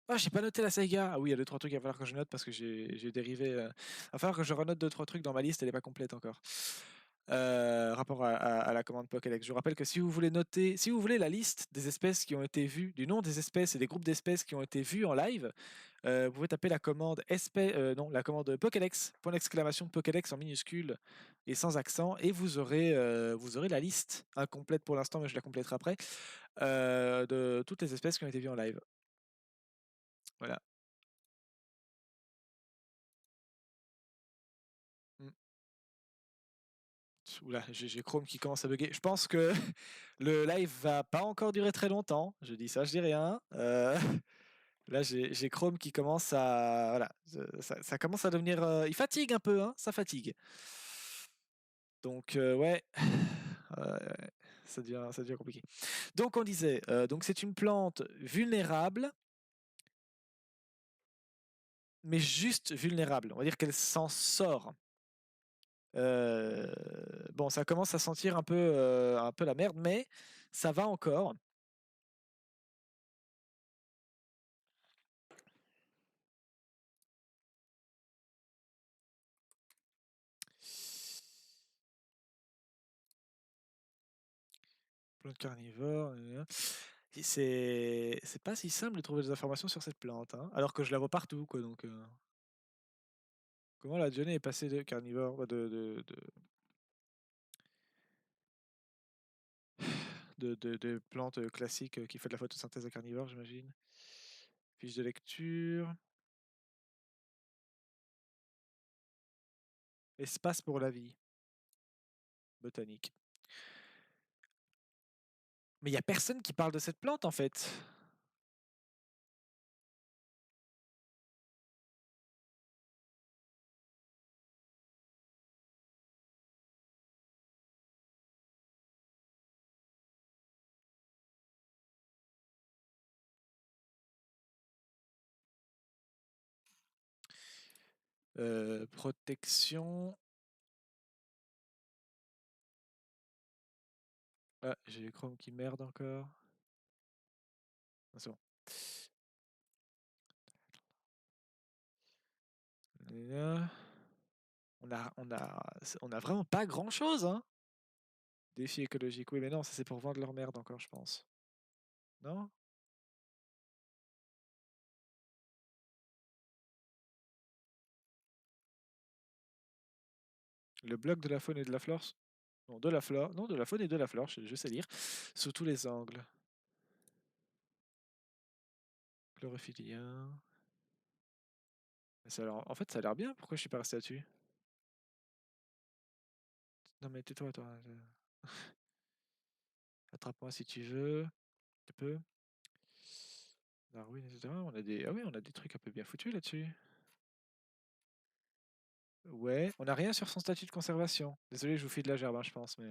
Ah, j'ai pas noté la Saiga. Ah oui, il y a 2-3 trucs, il va falloir que je note parce que j'ai dérivé. Il va falloir que je renote 2-3 trucs dans ma liste, elle n'est pas complète encore. Rapport à la commande Pokédex. Je vous rappelle que si vous voulez noter, si vous voulez la liste des espèces qui ont été vues, du nom des espèces et des groupes d'espèces qui ont été vues en live, vous pouvez taper la commande non, la commande Pokédex, point d'exclamation Pokédex en minuscule et sans accent, et vous aurez la liste incomplète pour l'instant, mais je la compléterai après, de toutes les espèces qui ont été vues en live. Voilà. Mm. Oula, j'ai Chrome qui commence à bugger. Je pense que le live va pas encore durer très longtemps. Je dis ça, je dis rien. Là, j'ai Chrome qui commence à. Voilà, ça commence à devenir. Il fatigue un peu, hein, ça fatigue. Donc, ouais, ça devient compliqué. Donc, on disait, donc c'est une plante vulnérable, mais juste vulnérable. On va dire qu'elle s'en sort. Bon, ça commence à sentir un peu la merde, mais ça va encore. Plante carnivore. C'est pas si simple de trouver des informations sur cette plante, hein, alors que je la vois partout, quoi. Donc, comment la Johnny est passée de carnivore, de plantes classiques qui fait de la photosynthèse à carnivore, j'imagine. Fiche de lecture. Espace pour la vie. Botanique. Mais il n'y a personne qui parle de cette plante en fait. Protection. Ah, j'ai Chrome qui merde encore. Ah, c'est bon. On a vraiment pas grand chose, hein. Défi écologique. Oui, mais non, ça c'est pour vendre leur merde encore, je pense. Non? Le bloc de la faune et de la flore. Non, de la flore. Non, de la faune et de la flore, je sais lire. Sous tous les angles. Chlorophyllia. En fait, ça a l'air bien. Pourquoi je suis pas resté là-dessus? Non, mais tais-toi, toi. Attrape-moi si tu veux. Tu peux. Darwin, etc. Ah oui, on a des trucs un peu bien foutus là-dessus. Ouais, on n'a rien sur son statut de conservation. Désolé, je vous fais de la gerbe, hein, je pense, mais.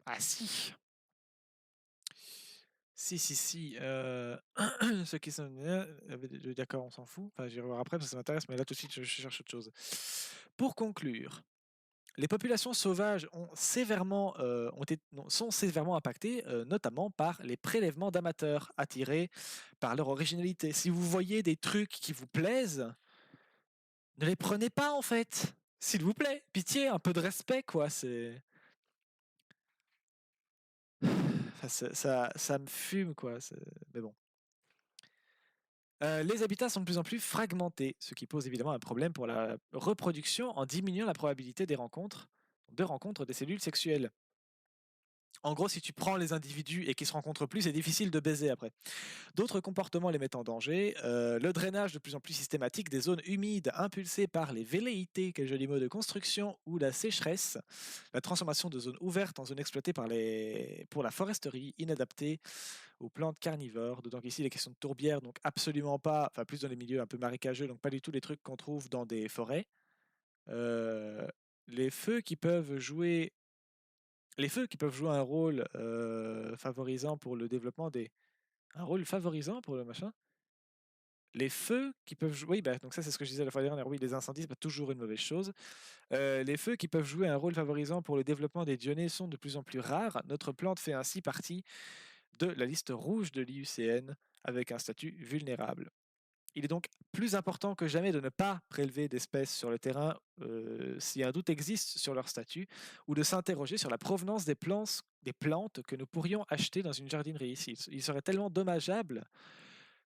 Ah si! Si, si, si. Ceux qui sont. D'accord, on s'en fout. Enfin, j'irai voir après parce que ça m'intéresse, mais là tout de suite, je cherche autre chose. Pour conclure, Les populations sauvages sont sévèrement impactées, notamment par les prélèvements d'amateurs attirés par leur originalité. Si vous voyez des trucs qui vous plaisent, ne les prenez pas en fait. S'il vous plaît, pitié, un peu de respect quoi. C'est Enfin, ça me fume quoi. Mais bon. Les habitats sont de plus en plus fragmentés, ce qui pose évidemment un problème pour la reproduction en diminuant la probabilité de rencontre des cellules sexuelles. En gros, si tu prends les individus et qu'ils se rencontrent plus, c'est difficile de baiser après. D'autres comportements les mettent en danger. Le drainage de plus en plus systématique des zones humides impulsées par les velléités, quel joli mot de construction, ou la sécheresse. La transformation de zones ouvertes en zones exploitées pour la foresterie, inadaptées aux plantes carnivores. D'autant qu'ici, les questions de tourbières, donc absolument pas, enfin plus dans les milieux un peu marécageux, donc pas du tout les trucs qu'on trouve dans des forêts. Euh, les feux qui peuvent jouer les feux qui peuvent jouer un rôle favorisant pour le développement des. Un rôle favorisant pour le machin. Les feux qui peuvent jouer. Oui, bah, donc ça, c'est ce que je disais la fois dernière. Oui, les incendies, c'est pas toujours une mauvaise chose. Les feux qui peuvent jouer un rôle favorisant pour le développement des dionnées sont de plus en plus rares. Notre plante fait ainsi partie de la liste rouge de l'IUCN avec un statut vulnérable. Il est donc plus important que jamais de ne pas prélever d'espèces sur le terrain si un doute existe sur leur statut, ou de s'interroger sur la provenance des plantes que nous pourrions acheter dans une jardinerie ici. Il serait tellement dommageable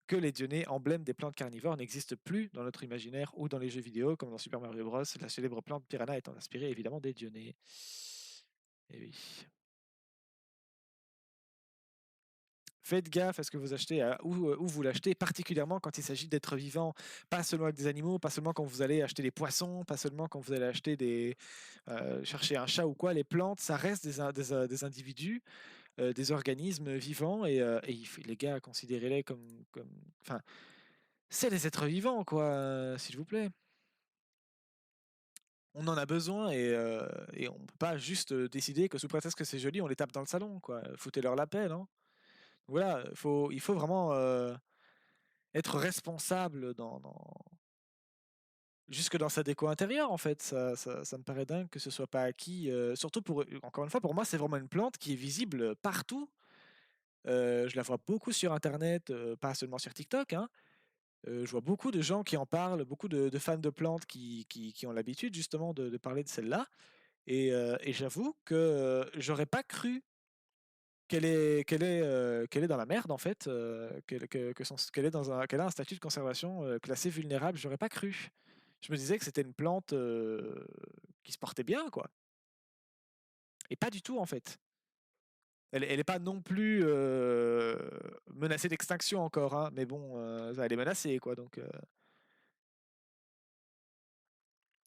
que les dionnées, emblèmes des plantes carnivores, n'existent plus dans notre imaginaire ou dans les jeux vidéo, comme dans Super Mario Bros, la célèbre plante piranha étant inspirée évidemment des dionnées. Et oui. Faites gaffe à ce que vous achetez, où vous l'achetez, particulièrement quand il s'agit d'êtres vivants, pas seulement avec des animaux, pas seulement quand vous allez acheter des poissons, pas seulement quand vous allez acheter chercher un chat ou quoi. Les plantes, ça reste des individus, des organismes vivants, les gars, considérez-les enfin, c'est des êtres vivants, quoi, s'il vous plaît. On en a besoin et on peut pas juste décider que sous prétexte que c'est joli, on les tape dans le salon, quoi. Foutez-leur la paix, non? Voilà, il faut vraiment être responsable jusque dans sa déco intérieure en fait. Ça me paraît dingue que ce soit pas acquis. Surtout encore une fois, pour moi, c'est vraiment une plante qui est visible partout. Je la vois beaucoup sur Internet, pas seulement sur TikTok, hein. Je vois beaucoup de gens qui en parlent, beaucoup de fans de plantes qui ont l'habitude justement de parler de celle-là. Et j'avoue que j'aurais pas cru qu'elle est dans la merde en fait, qu'elle a un statut de conservation classé vulnérable. J'aurais pas cru. Je me disais que c'était une plante qui se portait bien, quoi. Et pas du tout en fait. Elle est pas non plus menacée d'extinction encore, hein, mais bon, elle est menacée, quoi. Donc,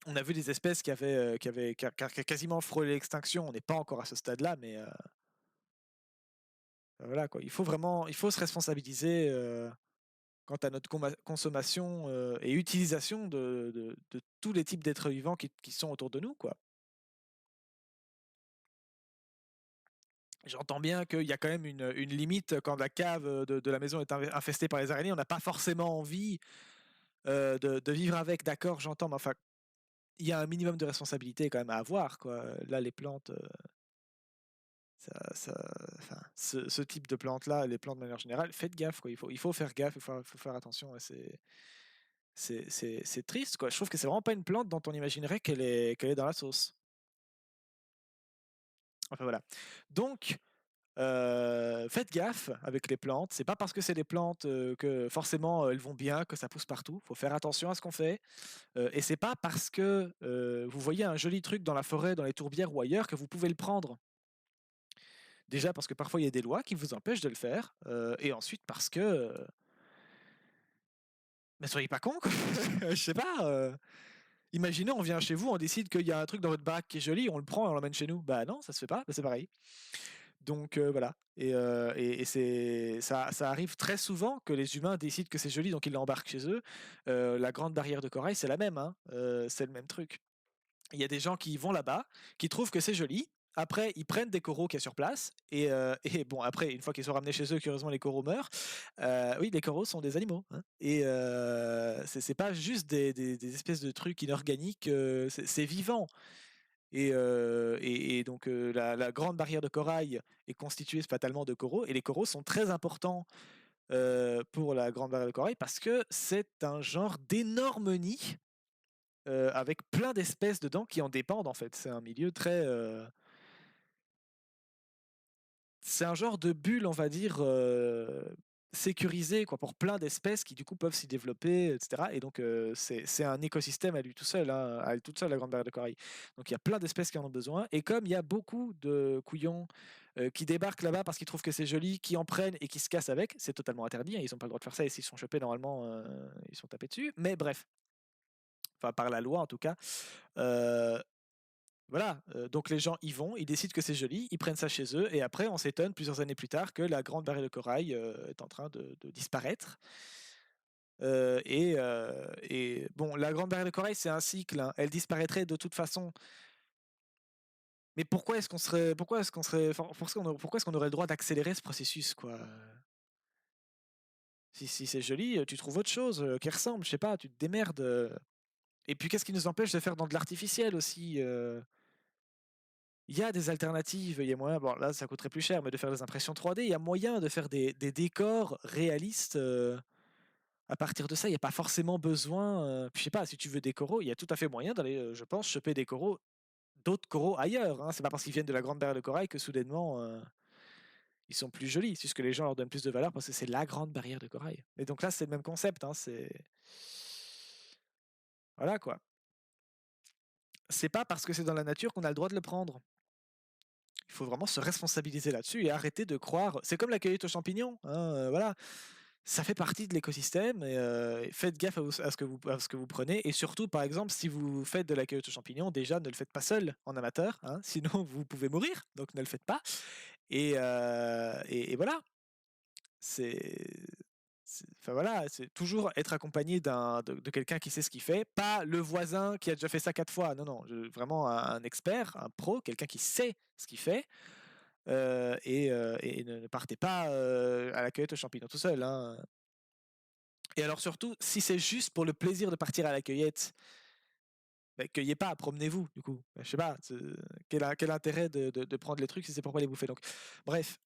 on a vu des espèces qui a quasiment frôlé l'extinction. On n'est pas encore à ce stade-là, mais voilà, quoi. Il faut se responsabiliser quant à notre consommation et utilisation de tous les types d'êtres vivants qui sont autour de nous, quoi. J'entends bien qu'il y a quand même une limite quand la cave de la maison est infestée par les araignées. On n'a pas forcément envie de vivre avec, d'accord, j'entends, mais enfin, il y a un minimum de responsabilité quand même à avoir, quoi. Là, les plantes, enfin, ce type de plantes-là, les plantes de manière générale, faites gaffe, quoi. Il faut faire gaffe, faut faire attention. C'est triste, quoi. Je trouve que c'est vraiment pas une plante dont on imaginerait qu'elle est dans la sauce. Enfin voilà. Donc, faites gaffe avec les plantes. C'est pas parce que c'est des plantes que forcément elles vont bien, que ça pousse partout. Faut faire attention à ce qu'on fait. Et c'est pas parce que vous voyez un joli truc dans la forêt, dans les tourbières ou ailleurs que vous pouvez le prendre. Déjà parce que parfois il y a des lois qui vous empêchent de le faire. Et ensuite parce que. Mais soyez pas cons, quoi. Je sais pas. Imaginez, on vient chez vous, on décide qu'il y a un truc dans votre baraque qui est joli, on le prend et on l'emmène chez nous. Bah non, ça se fait pas, bah, c'est pareil. Donc voilà. Ça arrive très souvent que les humains décident que c'est joli, donc ils l'embarquent chez eux. La grande barrière de corail, c'est la même, hein. C'est le même truc. Il y a des gens qui vont là-bas, qui trouvent que c'est joli. Après, ils prennent des coraux qu'il y a sur place. Et bon, après, une fois qu'ils sont ramenés chez eux, curieusement, les coraux meurent. Oui, les coraux sont des animaux, hein. Et c'est pas juste des espèces de trucs inorganiques. C'est vivant. Et donc la grande barrière de corail est constituée fatalement de coraux, et les coraux sont très importants pour la grande barrière de corail parce que c'est un genre d'énormes nids avec plein d'espèces dedans qui en dépendent en fait. C'est un milieu très... c'est un genre de bulle, on va dire, sécurisée quoi, pour plein d'espèces qui du coup peuvent s'y développer, etc. Et donc c'est un écosystème à lui tout seul, hein, à elle toute seule, la grande barrière de corail. Donc il y a plein d'espèces qui en ont besoin. Et comme il y a beaucoup de couillons qui débarquent là-bas parce qu'ils trouvent que c'est joli, qui en prennent et qui se cassent avec, c'est totalement interdit, hein, ils n'ont pas le droit de faire ça, et s'ils sont chopés, normalement, ils sont tapés dessus. Mais bref, enfin par la loi en tout cas. Euh, voilà, donc les gens y vont, ils décident que c'est joli, ils prennent ça chez eux, et après on s'étonne plusieurs années plus tard que la grande barrière de corail est en train de disparaître. Et bon, la grande barrière de corail, c'est un cycle, hein, elle disparaîtrait de toute façon. Mais pourquoi est-ce qu'on serait, enfin, pourquoi est-ce qu'on aurait le droit d'accélérer ce processus, quoi? Si c'est joli, tu trouves autre chose qui ressemble, je sais pas, tu te démerdes. Et puis qu'est-ce qui nous empêche de faire dans de l'artificiel aussi? Il y a des alternatives, il y a moyen, bon là ça coûterait plus cher, mais de faire des impressions 3D, il y a moyen de faire des décors réalistes à partir de ça. Il n'y a pas forcément besoin, puis je sais pas, si tu veux des coraux, il y a tout à fait moyen d'aller, je pense, choper des coraux, d'autres coraux ailleurs, hein. C'est pas parce qu'ils viennent de la grande barrière de corail que soudainement ils sont plus jolis, c'est juste que les gens leur donnent plus de valeur parce que c'est la grande barrière de corail. Et donc là c'est le même concept, hein, c'est... Voilà quoi. C'est pas parce que c'est dans la nature qu'on a le droit de le prendre. Il faut vraiment se responsabiliser là-dessus et arrêter de croire. C'est comme la cueillette aux champignons, hein, voilà. Ça fait partie de l'écosystème, et faites gaffe à ce que vous prenez. Et surtout, par exemple, si vous faites de la cueillette aux champignons, déjà ne le faites pas seul en amateur, hein, sinon vous pouvez mourir. Donc ne le faites pas. Et voilà. C'est, enfin voilà, c'est toujours être accompagné de quelqu'un qui sait ce qu'il fait, pas le voisin qui a déjà fait ça 4 fois. Non, non, vraiment un expert, un pro, quelqu'un qui sait ce qu'il fait. Et ne partez pas à la cueillette aux champignons tout seul, hein. Et alors surtout, si c'est juste pour le plaisir de partir à la cueillette, bah, cueillez pas, promenez-vous du coup. Je sais pas, quel intérêt de prendre les trucs si c'est pour pas les bouffer. Donc, bref,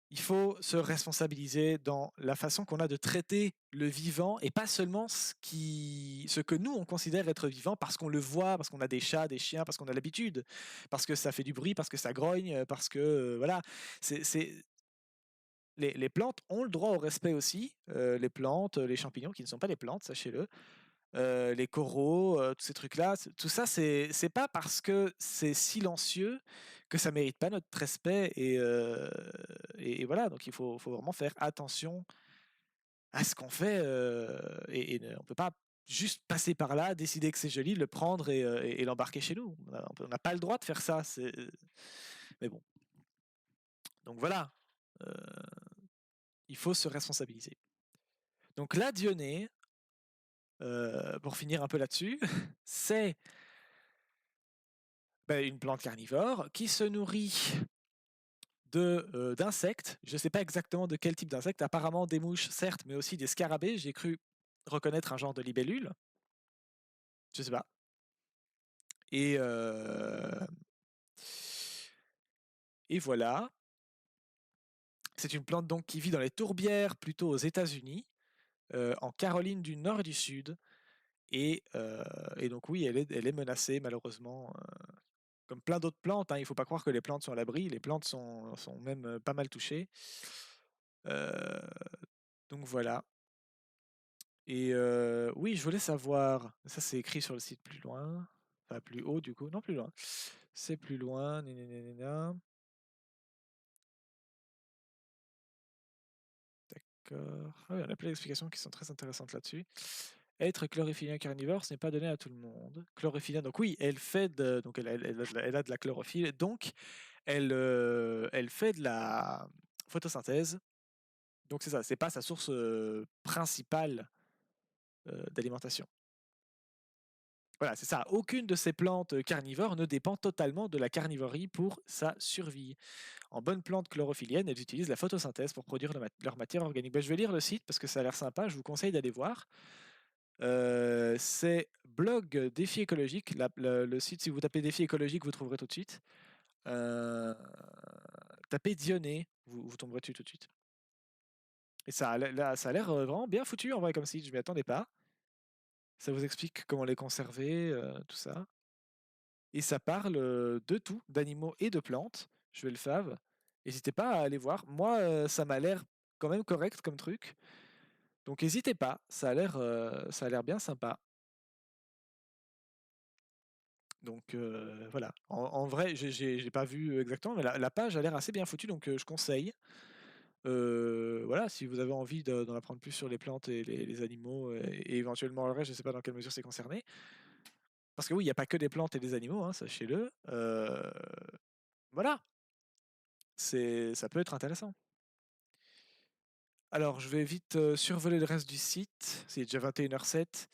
il faut se responsabiliser dans la façon qu'on a de traiter le vivant, et pas seulement ce que nous on considère être vivant parce qu'on le voit, parce qu'on a des chats, des chiens, parce qu'on a l'habitude, parce que ça fait du bruit, parce que ça grogne, parce que voilà. C'est les plantes ont le droit au respect aussi, les plantes, les champignons qui ne sont pas des plantes, sachez-le, les coraux, tous ces trucs-là, tout ça, c'est pas parce que c'est silencieux que ça mérite pas notre respect. Et voilà, donc faut vraiment faire attention à ce qu'on fait, et on peut pas juste passer par là, décider que c'est joli, le prendre et l'embarquer chez nous. On n'a pas le droit de faire ça. Mais bon, donc voilà, euh, il faut se responsabiliser. Donc la Dionée, pour finir un peu là-dessus, c'est une plante carnivore qui se nourrit d'insectes. Je ne sais pas exactement de quel type d'insectes, apparemment des mouches, certes, mais aussi des scarabées. J'ai cru reconnaître un genre de libellule. Je sais pas. Et, et voilà. C'est une plante donc qui vit dans les tourbières, plutôt aux États-Unis, en Caroline du Nord et du Sud. Et donc oui, elle est menacée malheureusement, comme plein d'autres plantes, hein. Il ne faut pas croire que les plantes sont à l'abri. Les plantes sont même pas mal touchées. Euh, donc voilà. Et oui, je voulais savoir, ça c'est écrit sur le site plus loin, enfin plus haut du coup, non plus loin. C'est plus loin, nanana. D'accord. Ah oui, on a plein d'explications qui sont très intéressantes là-dessus. Être chlorophyllien carnivore, ce n'est pas donné à tout le monde. Chlorophyllien, donc oui, elle fait donc elle a de la chlorophylle, donc elle fait de la photosynthèse. Donc c'est ça, c'est pas sa source principale d'alimentation. Voilà, c'est ça. Aucune de ces plantes carnivores ne dépend totalement de la carnivorie pour sa survie. En bonne plante chlorophyllienne, elles utilisent la photosynthèse pour produire leur matière organique. Je vais lire le site parce que ça a l'air sympa, je vous conseille d'aller voir. C'est blog défi écologique. Le site, si vous tapez défi écologique, vous trouverez tout de suite. Tapez Dionée, vous tomberez dessus tout de suite. Et ça a l'air vraiment bien foutu en vrai comme site, je m'y attendais pas. Ça vous explique comment les conserver, tout ça. Et ça parle de tout, d'animaux et de plantes. Je vais le fave. N'hésitez pas à aller voir. Moi, ça m'a l'air quand même correct comme truc. Donc n'hésitez pas, ça a l'air bien sympa. Donc voilà. En vrai, j'ai pas vu exactement, mais la page a l'air assez bien foutue, donc je conseille. Voilà, si vous avez envie d'en apprendre plus sur les plantes et les animaux, et éventuellement le reste, je sais pas dans quelle mesure c'est concerné. Parce que oui, il n'y a pas que des plantes et des animaux, hein, sachez-le. Voilà, ça peut être intéressant. Alors, je vais vite survoler le reste du site. C'est déjà 21h07.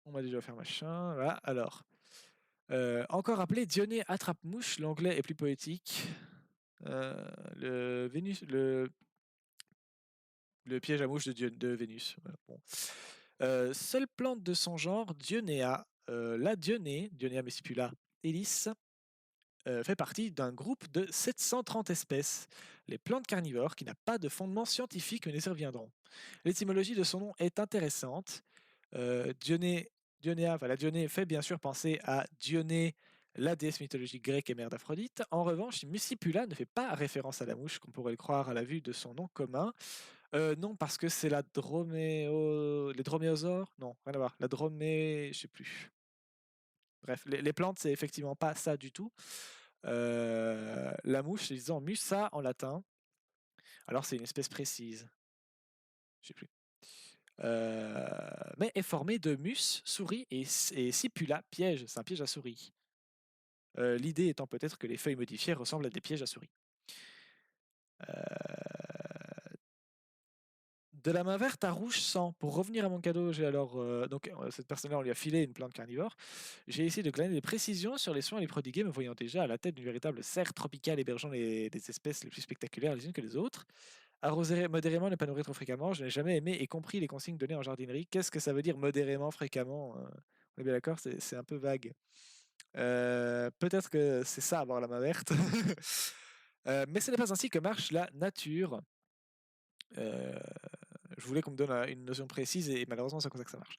On m'a déjà fait machin. Voilà, alors. Encore appelé Dionée attrape-mouche, l'anglais est plus poétique. Le piège à mouche de Vénus. Voilà, bon. Seule plante de son genre, Dionea, la Dionea messipula Elis, fait partie d'un groupe de 730 espèces, les plantes carnivores, qui n'a pas de fondement scientifique, mais nous y reviendrons. L'étymologie de son nom est intéressante. Dionée, la Dionée fait bien sûr penser à Dionée, la déesse mythologique grecque et mère d'Aphrodite. En revanche, Muscipula ne fait pas référence à la mouche, qu'on pourrait le croire à la vue de son nom commun. Non, parce que c'est les droméosaures. Non, rien à voir. La dromé, je sais plus. Bref, les plantes, c'est effectivement pas ça du tout. La mouche, ils disent Musa en latin. Alors c'est une espèce précise. Je sais plus. Mais est formée de mus, souris et sipula, piège. C'est un piège à souris. L'idée étant peut-être que les feuilles modifiées ressemblent à des pièges à souris. De la main verte à rouge sang. Pour revenir à mon cadeau, j'ai alors cette personne-là, on lui a filé une plante carnivore. J'ai essayé de glaner des précisions sur les soins à lui prodiguer, me voyant déjà à la tête d'une véritable serre tropicale hébergeant des espèces les plus spectaculaires les unes que les autres. Arroser modérément, ne pas nourrir trop fréquemment. Je n'ai jamais aimé et compris les consignes données en jardinerie. Qu'est-ce que ça veut dire modérément, fréquemment? On est bien d'accord, c'est un peu vague. Peut-être que c'est ça, avoir la main verte. Mais ce n'est pas ainsi que marche la nature. Je voulais qu'on me donne une notion précise et malheureusement c'est comme ça que ça marche.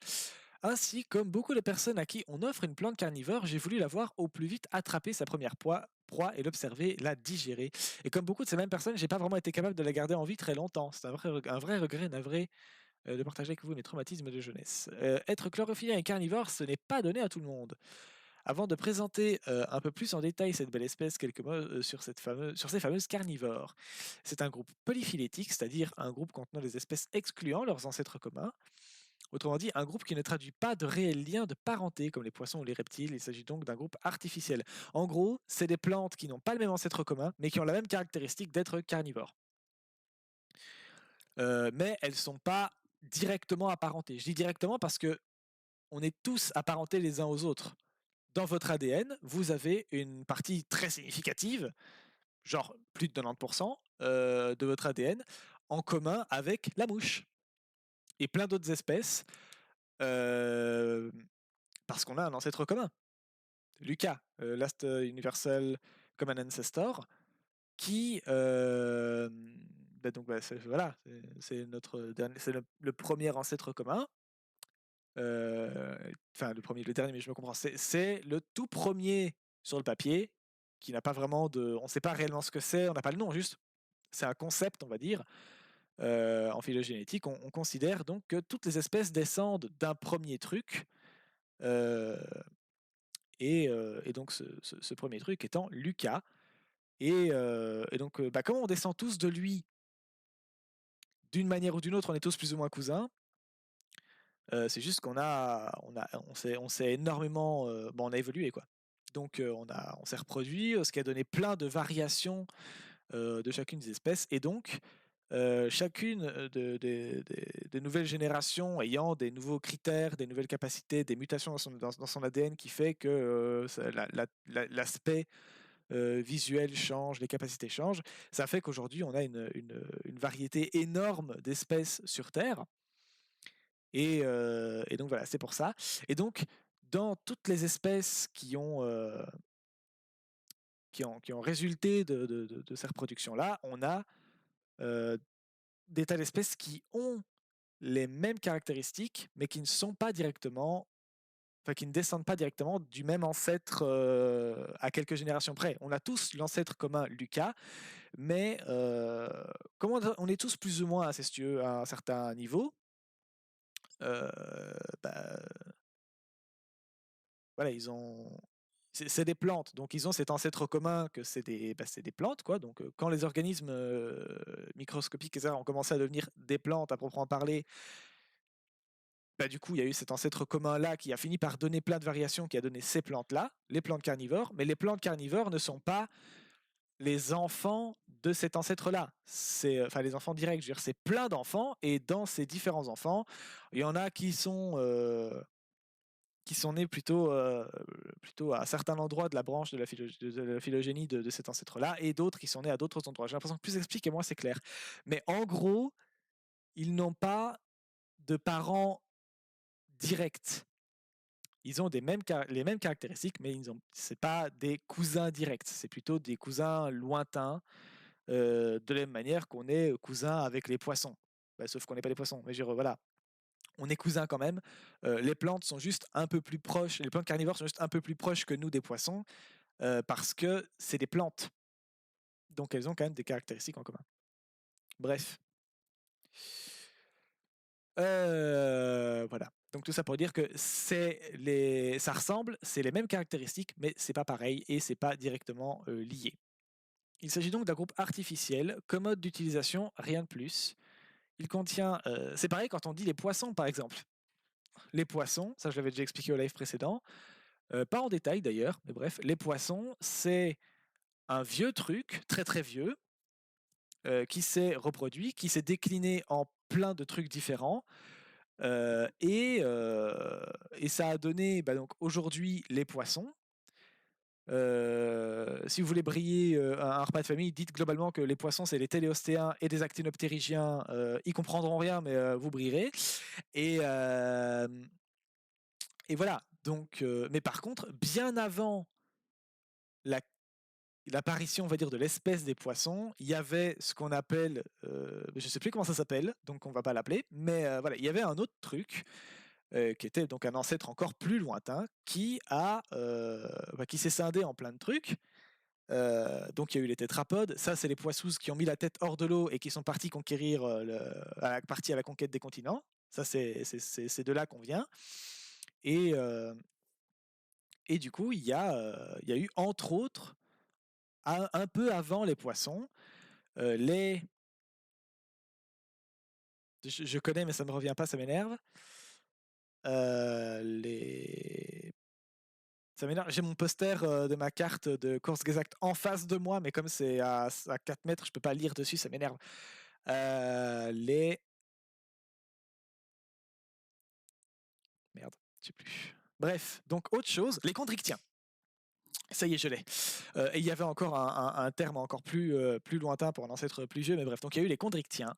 Ainsi, comme beaucoup de personnes à qui on offre une plante carnivore, j'ai voulu la voir au plus vite attraper sa première proie et l'observer, la digérer. Et comme beaucoup de ces mêmes personnes, j'ai pas vraiment été capable de la garder en vie très longtemps. C'est un vrai regret navré de partager avec vous mes traumatismes de jeunesse. Être chlorophylien et carnivore, ce n'est pas donné à tout le monde. Avant de présenter un peu plus en détail cette belle espèce, quelques mots sur ces fameuses carnivores. C'est un groupe polyphylétique, c'est-à-dire un groupe contenant des espèces excluant leurs ancêtres communs. Autrement dit, un groupe qui ne traduit pas de réels liens de parenté comme les poissons ou les reptiles. Il s'agit donc d'un groupe artificiel. En gros, c'est des plantes qui n'ont pas le même ancêtre commun, mais qui ont la même caractéristique d'être carnivores. Mais elles ne sont pas directement apparentées. Je dis directement parce que on est tous apparentés les uns aux autres. Dans votre ADN, vous avez une partie très significative, genre plus de 90% de votre ADN, en commun avec la mouche et plein d'autres espèces, parce qu'on a un ancêtre commun. Lucas, Last Universal Common Ancestor, qui voilà, c'est le premier ancêtre commun. Enfin le dernier, mais je me comprends. C'est le tout premier sur le papier qui n'a pas vraiment on ne sait pas réellement ce que c'est, on n'a pas le nom, juste c'est un concept, on va dire. En phylogénétique, on considère donc que toutes les espèces descendent d'un premier truc, et donc ce premier truc étant Lucas. Et donc, comme on descend tous de lui, d'une manière ou d'une autre, on est tous plus ou moins cousins. C'est juste on s'est énormément, on a évolué quoi. Donc on s'est reproduit, ce qui a donné plein de variations de chacune des espèces, et donc chacune des nouvelles générations ayant des nouveaux critères, des nouvelles capacités, des mutations dans son ADN qui fait que l'aspect visuel change, les capacités changent. Ça fait qu'aujourd'hui, on a une variété énorme d'espèces sur Terre. Et donc voilà, c'est pour ça. Et donc, dans toutes les espèces qui ont résulté de ces reproductions-là, on a des tas d'espèces qui ont les mêmes caractéristiques, mais qui ne sont pas directement, enfin qui ne descendent pas directement du même ancêtre à quelques générations près. On a tous l'ancêtre commun Lucas, mais comme on est tous plus ou moins incestueux à un certain niveau, euh, bah, voilà, ils ont. C'est des plantes, donc ils ont cet ancêtre commun que c'est des plantes, quoi. Donc quand les organismes microscopiques et ça, ont commencé à devenir des plantes à proprement parler, bah, du coup, il y a eu cet ancêtre commun-là qui a fini par donner plein de variations, qui a donné ces plantes-là, les plantes carnivores, mais les plantes carnivores ne sont pas les enfants de cet ancêtre-là. Enfin, les enfants directs, je veux dire, c'est plein d'enfants, et dans ces différents enfants, il y en a qui sont nés plutôt à certains endroits de la branche de la phylogénie de cet ancêtre-là, et d'autres qui sont nés à d'autres endroits. J'ai l'impression que plus j'explique et moins c'est clair. Mais en gros, ils n'ont pas de parents directs. Ils ont les mêmes caractéristiques, mais c'est pas des cousins directs, c'est plutôt des cousins lointains, de la même manière qu'on est cousins avec les poissons. Bah, sauf qu'on n'est pas des poissons. Mais voilà, on est cousins quand même. Les plantes sont juste un peu plus proches, les plantes carnivores sont juste un peu plus proches que nous des poissons, parce que c'est des plantes. Donc elles ont quand même des caractéristiques en commun. Bref. Voilà. Donc tout ça pour dire que ça ressemble, c'est les mêmes caractéristiques, mais c'est pas pareil et c'est pas directement lié. Il s'agit donc d'un groupe artificiel, commode d'utilisation, rien de plus. Il contient, c'est pareil quand on dit les poissons par exemple. Les poissons, ça je l'avais déjà expliqué au live précédent, pas en détail d'ailleurs, mais bref, les poissons c'est un vieux truc, très très vieux, qui s'est reproduit, qui s'est décliné en plein de trucs différents. Et ça a donné donc aujourd'hui les poissons. Si vous voulez briller un repas de famille, dites globalement que les poissons c'est les téléostéens et des actinoptérygiens. Ils comprendront rien, mais vous brillerez. Et, et voilà. Donc, mais par contre, bien avant l'apparition, on va dire, de l'espèce des poissons, il y avait ce qu'on appelle, je ne sais plus comment ça s'appelle, donc on ne va pas l'appeler, mais voilà, il y avait un autre truc qui était donc un ancêtre encore plus lointain, qui s'est scindé en plein de trucs. Donc il y a eu les tétrapodes, ça c'est les poissous qui ont mis la tête hors de l'eau et qui sont partis conquérir partie à la conquête des continents. Ça c'est de là qu'on vient. Et, du coup il y a eu entre autres un peu avant les poissons je connais mais ça me revient pas, ça m'énerve. Ça m'énerve. J'ai mon poster de ma carte de Kurzgesagt en face de moi, mais comme c'est à 4 mètres, je peux pas lire dessus, ça m'énerve. Merde, je sais plus. Bref, donc autre chose, les chondrichtiens. Ça y est, je l'ai. Et il y avait encore un terme encore plus lointain pour un ancêtre plus vieux, mais bref. Donc il y a eu les chondrichtiens,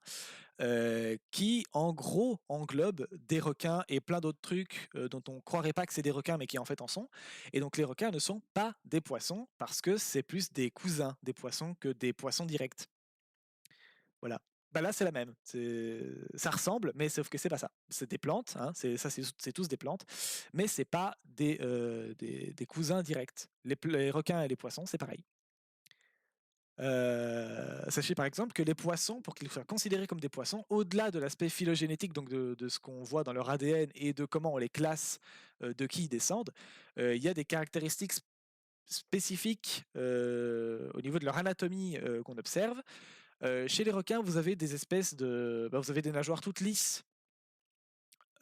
qui en gros englobent des requins et plein d'autres trucs dont on croirait pas que c'est des requins, mais qui en fait en sont. Et donc les requins ne sont pas des poissons, parce que c'est plus des cousins des poissons que des poissons directs. Voilà. Bah là c'est la même. Ça ressemble, mais sauf que c'est pas ça. C'est des plantes, hein, c'est tous des plantes, mais c'est pas des cousins directs. Les requins et les poissons, c'est pareil. Sachez par exemple que les poissons, pour qu'ils soient considérés comme des poissons, au-delà de l'aspect phylogénétique, donc de ce qu'on voit dans leur ADN et de comment on les classe, de qui ils descendent, il y a des caractéristiques spécifiques au niveau de leur anatomie qu'on observe. Chez les requins, vous avez des espèces vous avez des nageoires toutes lisses.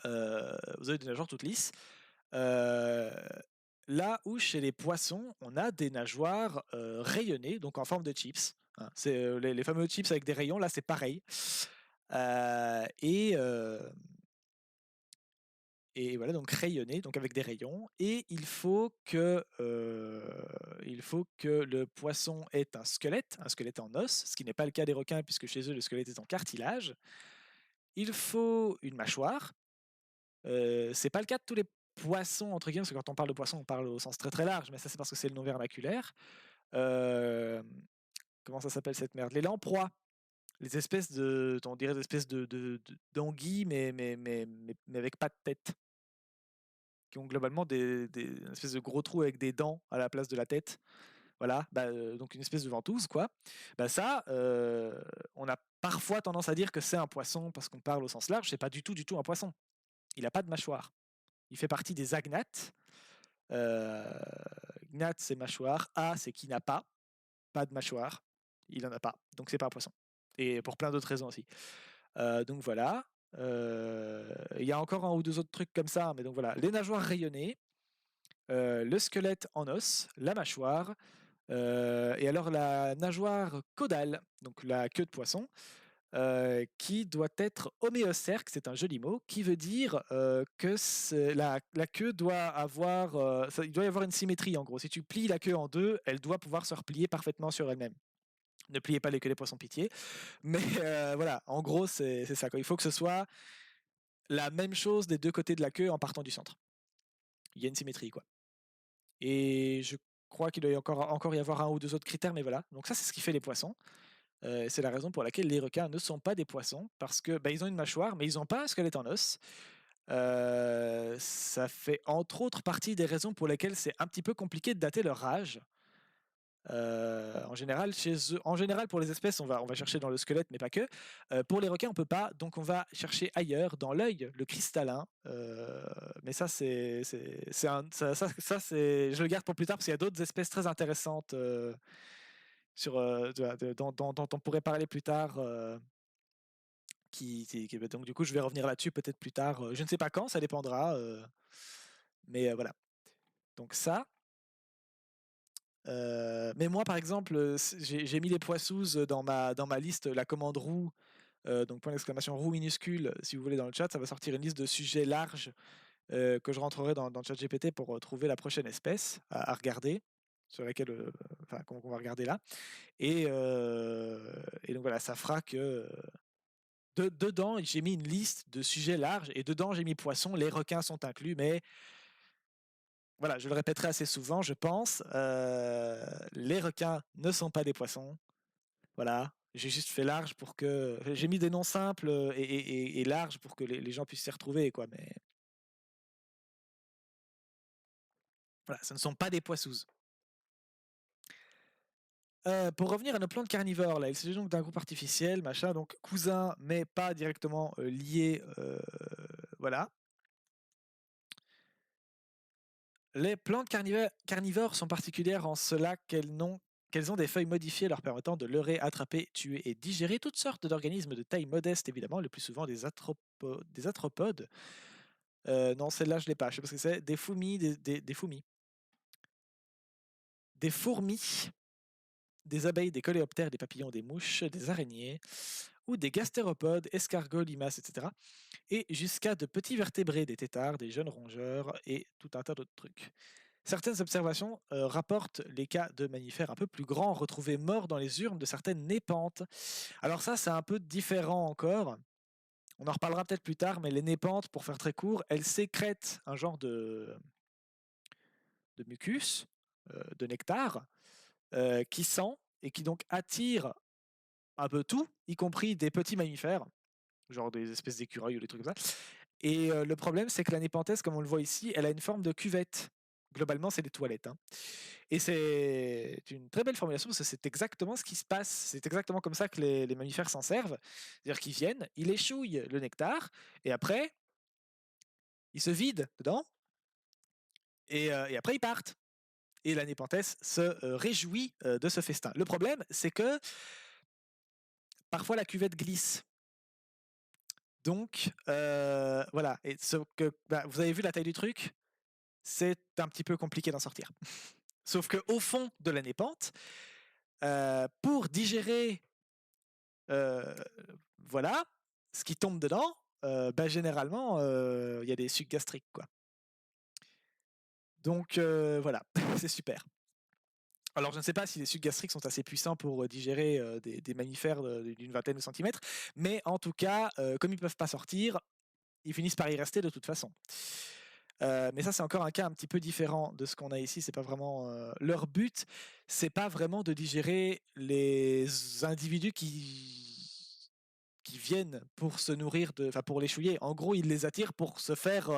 Vous avez des nageoires toutes lisses. Là où chez les poissons, on a des nageoires rayonnées, donc en forme de chips. Hein. C'est les fameux chips avec des rayons, là c'est pareil. Euh, et, euh, Et voilà, donc rayonner, donc avec des rayons. Et il faut que le poisson ait un squelette en os, ce qui n'est pas le cas des requins puisque chez eux le squelette est en cartilage. Il faut une mâchoire. C'est pas le cas de tous les poissons entre guillemets, parce que quand on parle de poisson, on parle au sens très très large, mais ça c'est parce que c'est le nom vernaculaire. Euh, Comment ça s'appelle cette merde? Les lamproies. Les espèces de, on dirait des espèces d'anguilles, mais avec pas de tête, qui ont globalement une espèce de gros trous avec des dents à la place de la tête. Voilà, donc une espèce de ventouse, quoi. Ça, on a parfois tendance à dire que c'est un poisson parce qu'on parle au sens large. C'est pas du tout un poisson. Il n'a pas de mâchoire. Il fait partie des agnates. Gnat, c'est mâchoire. A, c'est qui n'a pas de mâchoire. Il en a pas. Donc c'est pas un poisson. Et pour plein d'autres raisons aussi. Donc voilà. Il y a encore un ou deux autres trucs comme ça. Mais donc voilà. Les nageoires rayonnées, le squelette en os, la mâchoire. Et alors la nageoire caudale, donc la queue de poisson, qui doit être homéocerque, c'est un joli mot, qui veut dire que la queue doit avoir, il doit y avoir une symétrie en gros. Si tu plies la queue en deux, elle doit pouvoir se replier parfaitement sur elle-même. Ne pliez pas les queues des poissons, pitié. Mais voilà, en gros, c'est ça, quoi. Il faut que ce soit la même chose des deux côtés de la queue en partant du centre. Il y a une symétrie, quoi. Et je crois qu'il doit encore y avoir un ou deux autres critères, mais voilà. Donc ça, c'est ce qui fait les poissons. C'est la raison pour laquelle les requins ne sont pas des poissons, parce que ils ont une mâchoire, mais ils n'ont pas un squelette en os. Ça fait entre autres partie des raisons pour lesquelles c'est un petit peu compliqué de dater leur âge. En général, pour les espèces, on va chercher dans le squelette, mais pas que. Pour les requins, on peut pas, donc on va chercher ailleurs, dans l'œil, le cristallin. Mais ça, je le garde pour plus tard parce qu'il y a d'autres espèces très intéressantes dont on pourrait parler plus tard. Donc du coup, je vais revenir là-dessus peut-être plus tard. Je ne sais pas quand, ça dépendra. Mais voilà. Donc ça. Mais moi, par exemple, j'ai mis les poissous dans ma liste, la commande roux, donc point d'exclamation roux minuscule, si vous voulez dans le chat, ça va sortir une liste de sujets larges que je rentrerai dans le chat GPT pour trouver la prochaine espèce à regarder, sur laquelle, qu'on va regarder là. Et donc voilà, ça fera que dedans, j'ai mis une liste de sujets larges et dedans, j'ai mis poissons, les requins sont inclus, mais voilà, je le répéterai assez souvent, je pense. Les requins ne sont pas des poissons. Voilà, j'ai juste fait large pour que. J'ai mis des noms simples et larges pour que les gens puissent s'y retrouver, quoi. Mais voilà, ce ne sont pas des poissous. Pour revenir à nos plantes carnivores, là, il s'agit donc d'un groupe artificiel, machin, donc cousin, mais pas directement lié. Voilà. Les plantes carnivores sont particulières en cela qu'elles ont des feuilles modifiées leur permettant de leurrer, attraper, tuer et digérer toutes sortes d'organismes de taille modeste, évidemment, le plus souvent des arthropodes. Non, celle-là, je ne l'ai pas. Je sais pas ce que c'est. Des fourmis, des fourmis. Des fourmis, des abeilles, des coléoptères, des papillons, des mouches, des araignées, ou des gastéropodes, escargots, limaces, etc. Et jusqu'à de petits vertébrés, des têtards, des jeunes rongeurs et tout un tas d'autres trucs. Certaines observations rapportent les cas de mammifères un peu plus grands retrouvés morts dans les urnes de certaines népenthes. Alors ça, c'est un peu différent encore. On en reparlera peut-être plus tard, mais les népenthes, pour faire très court, elles sécrètent un genre de mucus, de nectar, qui sent et qui donc attire un peu tout, y compris des petits mammifères, genre des espèces d'écureuils ou des trucs comme ça. Et le problème, c'est que la népenthèse, comme on le voit ici, elle a une forme de cuvette. Globalement, c'est des toilettes. Hein. Et c'est une très belle formulation parce que c'est exactement ce qui se passe. C'est exactement comme ça que les mammifères s'en servent. C'est-à-dire qu'ils viennent, ils échouillent le nectar, et après, ils se vident dedans, et après, ils partent. Et la népenthèse se réjouit de ce festin. Le problème, c'est que parfois la cuvette glisse. Donc, voilà. Et vous avez vu la taille du truc, c'est un petit peu compliqué d'en sortir. Sauf qu'au fond de la népente, pour digérer voilà, ce qui tombe dedans, bah, généralement, il y a des sucs gastriques, quoi. Donc voilà, c'est super. Alors je ne sais pas si les sucs gastriques sont assez puissants pour, digérer, des mammifères, d'une vingtaine de centimètres, mais en tout cas, comme ils peuvent pas sortir, ils finissent par y rester de toute façon. Mais ça, c'est encore un cas un petit peu différent de ce qu'on a ici. C'est pas vraiment, leur but, c'est pas vraiment de digérer les individus qui viennent pour se nourrir de, enfin, pour les chouiller. En gros, ils les attirent pour se faire,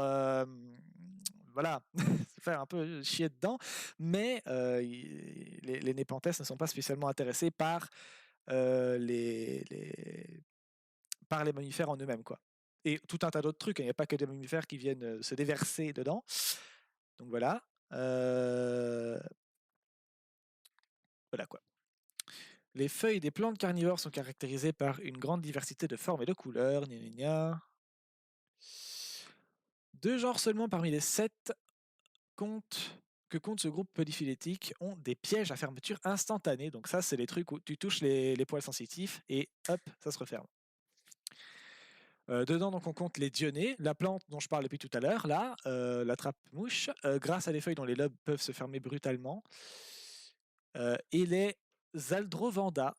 voilà, se faire un peu chier dedans. Mais les Népenthès ne sont pas spécialement intéressés par, par les mammifères en eux-mêmes, quoi. Et tout un tas d'autres trucs, hein. Il n'y a pas que des mammifères qui viennent se déverser dedans. Donc voilà. Voilà quoi. Les feuilles des plantes carnivores sont caractérisées par une grande diversité de formes et de couleurs. Gna gna gna. Deux genres seulement parmi les 7 que compte ce groupe polyphylétique ont des pièges à fermeture instantanée. Donc ça, c'est les trucs où tu touches les poils sensitifs et hop, ça se referme. Dedans, donc, on compte les dionnées, la plante dont je parle depuis tout à l'heure, là, la trappe-mouche, grâce à des feuilles dont les lobes peuvent se fermer brutalement, et les Aldrovanda,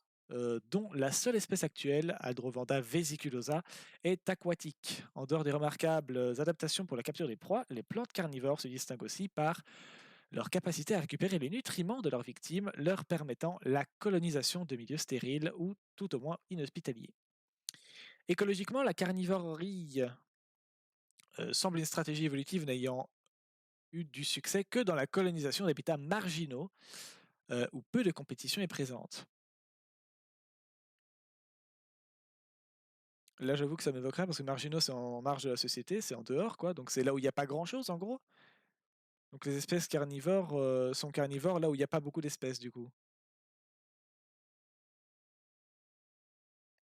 dont la seule espèce actuelle, Aldrovanda vesiculosa, est aquatique. En dehors des remarquables adaptations pour la capture des proies, les plantes carnivores se distinguent aussi par leur capacité à récupérer les nutriments de leurs victimes, leur permettant la colonisation de milieux stériles ou tout au moins inhospitaliers. Écologiquement, la carnivorerie semble une stratégie évolutive n'ayant eu du succès que dans la colonisation d'habitats marginaux où peu de compétition est présente. Là, j'avoue que ça m'évoquerait parce que marginaux, c'est en marge de la société, c'est en dehors, quoi. Donc c'est là où il n'y a pas grand-chose, en gros. Donc les espèces carnivores sont carnivores là où il n'y a pas beaucoup d'espèces, du coup.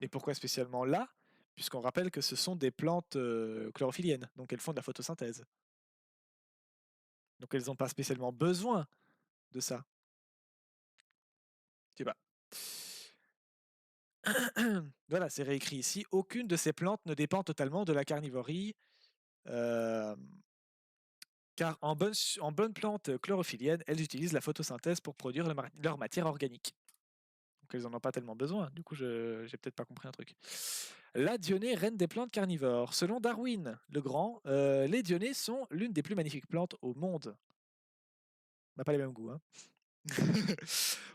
Et pourquoi spécialement là? Puisqu'on rappelle que ce sont des plantes chlorophylliennes, donc elles font de la photosynthèse. Donc elles n'ont pas spécialement besoin de ça. Je sais pas. Voilà, c'est réécrit ici. Aucune de ces plantes ne dépend totalement de la carnivorie, euh, car en bonne plante chlorophyllienne, elles utilisent la photosynthèse pour produire leur matière organique. Donc elles n'en ont pas tellement besoin. Du coup, j'ai peut-être pas compris un truc. La dionée, reine des plantes carnivores. Selon Darwin le Grand, les dionées sont l'une des plus magnifiques plantes au monde. On n'a pas les mêmes goûts, hein.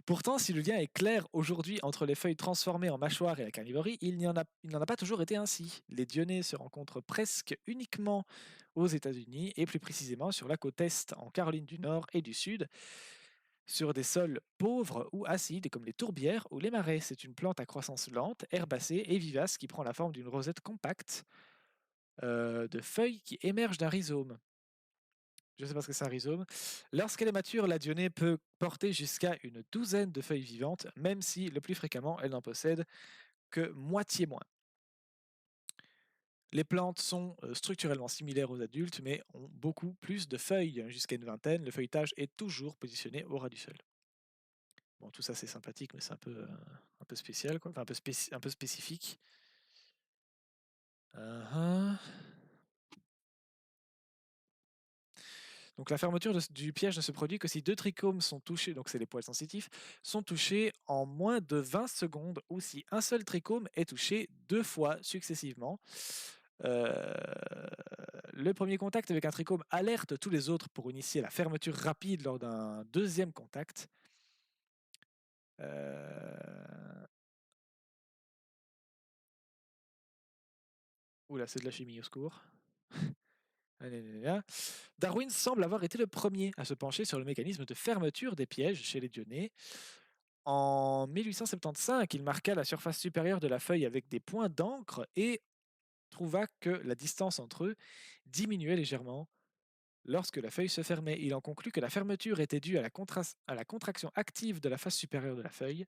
Pourtant, si le lien est clair aujourd'hui entre les feuilles transformées en mâchoires et la carnivorie, il n'en a pas toujours été ainsi. Les dionées se rencontrent presque uniquement aux États-Unis et plus précisément sur la côte Est, en Caroline du Nord et du Sud, sur des sols pauvres ou acides comme les tourbières ou les marais. C'est une plante à croissance lente, herbacée et vivace qui prend la forme d'une rosette compacte de feuilles qui émergent d'un rhizome. Je ne sais pas ce que c'est un rhizome. Lorsqu'elle est mature, la dionée peut porter jusqu'à une douzaine de feuilles vivantes, même si le plus fréquemment, elle n'en possède que moitié moins. Les plantes sont structurellement similaires aux adultes, mais ont beaucoup plus de feuilles, jusqu'à une vingtaine. Le feuilletage est toujours positionné au ras du sol. Bon, tout ça c'est sympathique, mais c'est un peu spécial, quoi. Enfin, un peu spécifique. Uh-huh. Donc la fermeture du piège ne se produit que si deux trichomes sont touchés, donc c'est les poils sensitifs, sont touchés en moins de 20 secondes ou si un seul trichome est touché 2 fois successivement. Euh, le premier contact avec un trichome alerte tous les autres pour initier la fermeture rapide lors d'un deuxième contact. Oula, c'est de la chimie, au secours. Darwin semble avoir été le premier à se pencher sur le mécanisme de fermeture des pièges chez les dionnées. En 1875, il marqua la surface supérieure de la feuille avec des points d'encre et trouva que la distance entre eux diminuait légèrement lorsque la feuille se fermait. Il en conclut que la fermeture était due à la contraction active de la face supérieure de la feuille.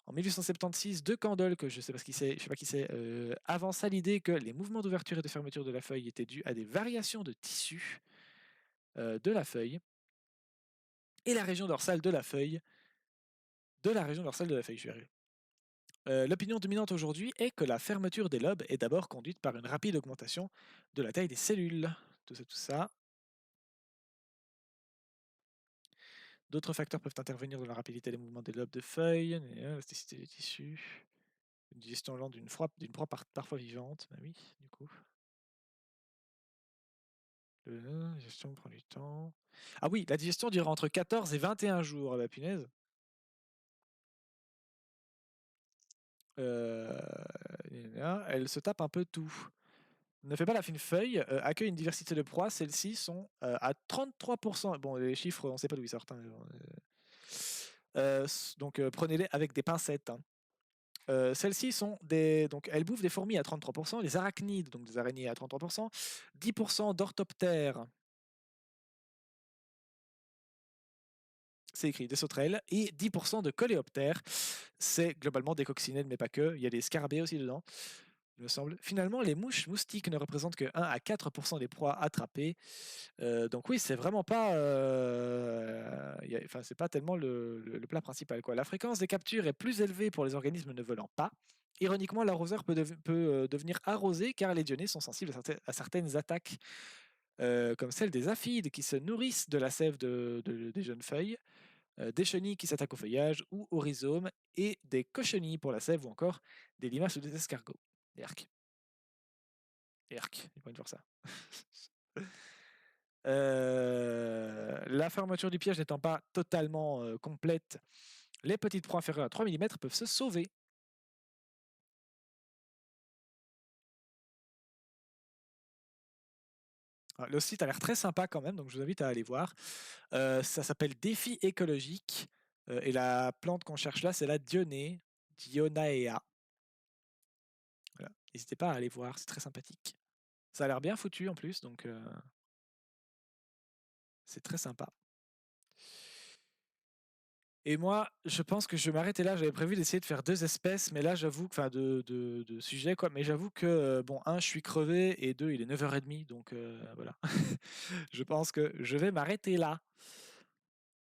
En 1876, De Candolle, que je sais je sais pas qui c'est, avança l'idée que les mouvements d'ouverture et de fermeture de la feuille étaient dus à des variations de tissu de la feuille et la région dorsale de la feuille, je vais y arriver. L'opinion dominante aujourd'hui est que la fermeture des lobes est d'abord conduite par une rapide augmentation de la taille des cellules. Tout ça, tout ça. D'autres facteurs peuvent intervenir dans la rapidité des mouvements des lobes de feuilles, l'élasticité des tissus, une digestion lente d'une proie parfois vivante. Bah oui, du coup. La digestion prend du temps. Ah oui, la digestion dure entre 14 et 21 jours. Ah bah punaise. Elle se tape un peu tout. Ne fait pas la fine feuille, accueille une diversité de proies. Celles-ci sont à 33%. Bon, les chiffres, on ne sait pas d'où ils sortent, hein, donc prenez-les avec des pincettes, hein. Celles-ci sont des. Donc, elles bouffent des fourmis à 33%, les arachnides, donc des araignées à 33%, 10% d'orthoptères, c'est écrit des sauterelles, et 10% de coléoptères. C'est globalement des coccinelles, mais pas que. Il y a des scarabées aussi dedans, il me semble. Finalement, les mouches moustiques ne représentent que 1 à 4% des proies attrapées. Donc oui, c'est vraiment pas, enfin, c'est pas tellement le plat principal, quoi. La fréquence des captures est plus élevée pour les organismes ne volant pas. Ironiquement, l'arroseur peut devenir arrosé car les dionnées sont sensibles à certaines attaques, comme celle des aphides qui se nourrissent de la sève des jeunes feuilles, des chenilles qui s'attaquent au feuillage ou au rhizome, et des cochenilles pour la sève, ou encore des limaces ou des escargots. Erk, erk, il faut une voir ça. La fermeture du piège n'étant pas totalement complète, les petites proies inférieures à 3 mm peuvent se sauver. Le site a l'air très sympa quand même, donc je vous invite à aller voir. Ça s'appelle Défi écologique, et la plante qu'on cherche là, c'est la Dionée, Dionaea. Voilà. N'hésitez pas à aller voir, c'est très sympathique. Ça a l'air bien foutu en plus, donc c'est très sympa. Et moi, je pense que je vais m'arrêter là. J'avais prévu d'essayer de faire 2 espèces, mais là, j'avoue que, enfin, de sujets, quoi. Mais j'avoue que, bon, je suis crevé, et 2, il est 9h30, donc voilà. Je pense que je vais m'arrêter là.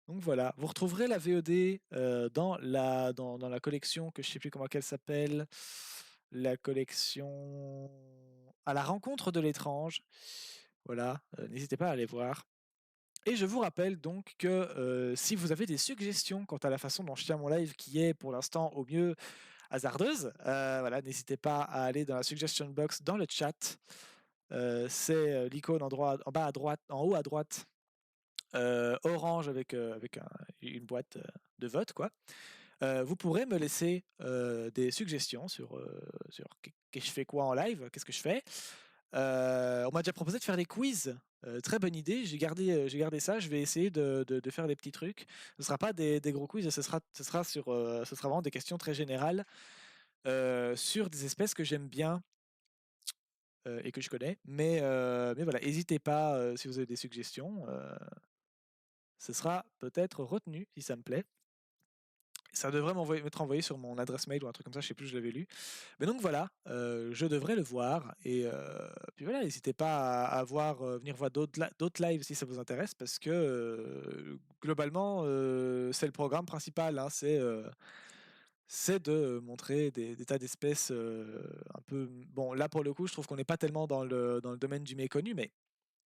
Donc voilà, vous retrouverez la VOD dans la collection que je sais plus comment elle s'appelle, la collection à la rencontre de l'étrange. Voilà, n'hésitez pas à aller voir. Et je vous rappelle donc que si vous avez des suggestions quant à la façon dont je tiens mon live, qui est pour l'instant au mieux hasardeuse, voilà, n'hésitez pas à aller dans la suggestion box dans le chat. C'est l'icône en bas à droite, en haut à droite, orange avec une boîte de vote, quoi. Vous pourrez me laisser des suggestions sur que je fais quoi en live, qu'est-ce que je fais. On m'a déjà proposé de faire des quiz. Très bonne idée, j'ai gardé ça. Je vais essayer de faire des petits trucs. Ce ne sera pas des gros quiz, ce sera vraiment des questions très générales sur des espèces que j'aime bien et que je connais. Mais voilà, n'hésitez pas si vous avez des suggestions. Ce sera peut-être retenu si ça me plaît. Ça devrait m'être envoyé sur mon adresse mail ou un truc comme ça, je sais plus, je l'avais lu. Mais donc voilà, je devrais le voir. Et puis voilà, n'hésitez pas à voir, venir voir d'autres lives si ça vous intéresse, parce que globalement, c'est le programme principal, hein, c'est de montrer des tas d'espèces un peu. Bon, là pour le coup, je trouve qu'on n'est pas tellement dans le domaine du méconnu, mais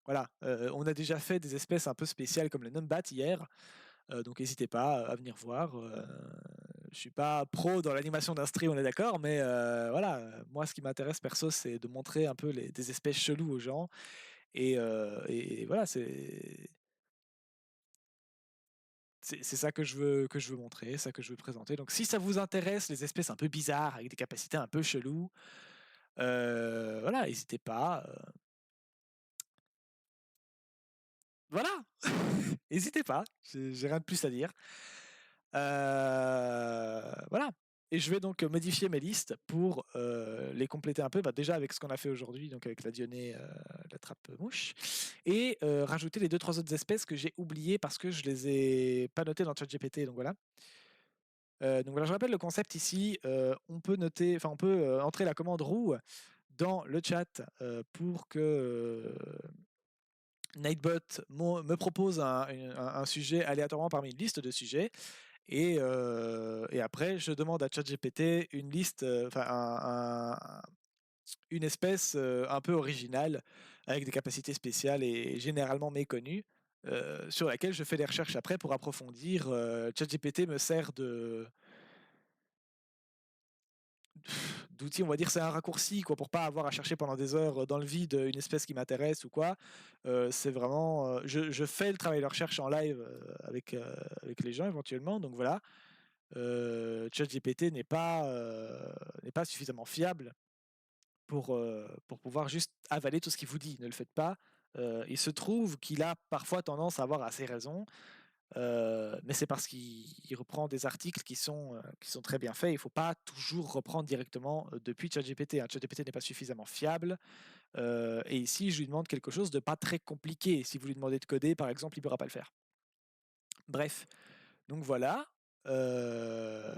voilà, on a déjà fait des espèces un peu spéciales comme le numbat hier. Donc n'hésitez pas à venir voir. Je suis pas pro dans l'animation d'un stream, on est d'accord, mais voilà, moi ce qui m'intéresse perso, c'est de montrer un peu des espèces cheloues aux gens. Et voilà, c'est ça que je veux montrer, ça que je veux présenter. Donc si ça vous intéresse, les espèces un peu bizarres, avec des capacités un peu cheloues, voilà, n'hésitez pas. Voilà, n'hésitez pas, j'ai rien de plus à dire. Voilà. Et je vais donc modifier mes listes pour les compléter un peu, bah, déjà avec ce qu'on a fait aujourd'hui, donc avec la Dionée, la trappe-mouche, et rajouter les 2-3 autres espèces que j'ai oubliées parce que je les ai pas notées dans ChatGPT, donc voilà. Donc voilà, je rappelle le concept ici. On peut entrer la commande roue dans le chat pour que Nightbot me propose un sujet aléatoirement parmi une liste de sujets. et après je demande à ChatGPT une liste, enfin une espèce, un peu originale, avec des capacités spéciales et généralement méconnues, sur laquelle je fais des recherches après pour approfondir. ChatGPT me sert de d'outil, on va dire, c'est un raccourci quoi, pour pas avoir à chercher pendant des heures, dans le vide, une espèce qui m'intéresse ou quoi. C'est vraiment, je fais le travail de recherche en live, avec les gens éventuellement, donc voilà. ChatGPT n'est pas suffisamment fiable pour pouvoir juste avaler tout ce qu'il vous dit. Ne le faites pas. Il se trouve qu'il a parfois tendance à avoir assez raison, mais c'est parce qu'il reprend des articles qui sont très bien faits. Il ne faut pas toujours reprendre directement depuis ChatGPT, hein. ChatGPT n'est pas suffisamment fiable. Et ici, je lui demande quelque chose de pas très compliqué. Si vous lui demandez de coder, par exemple, il ne pourra pas le faire. Bref, donc voilà. Euh,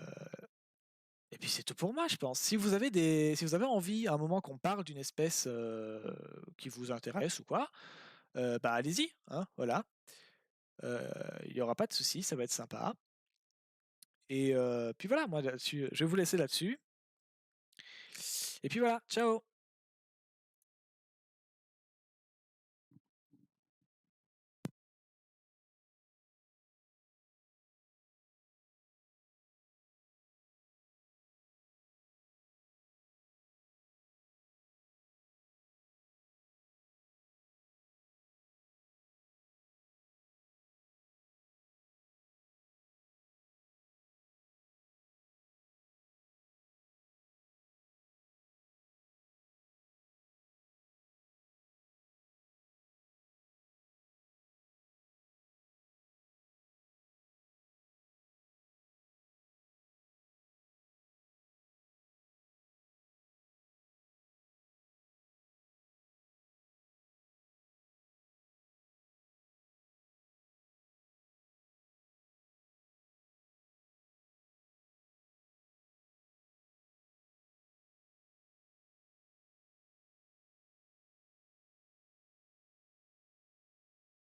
Et puis c'est tout pour moi, je pense. Si vous avez envie, à un moment qu'on parle d'une espèce qui vous intéresse ou quoi, bah allez-y, hein, voilà. Euh, Il n'y aura pas de souci, ça va être sympa. Et puis voilà, moi là-dessus, je vais vous laisser là-dessus. Et puis voilà, ciao!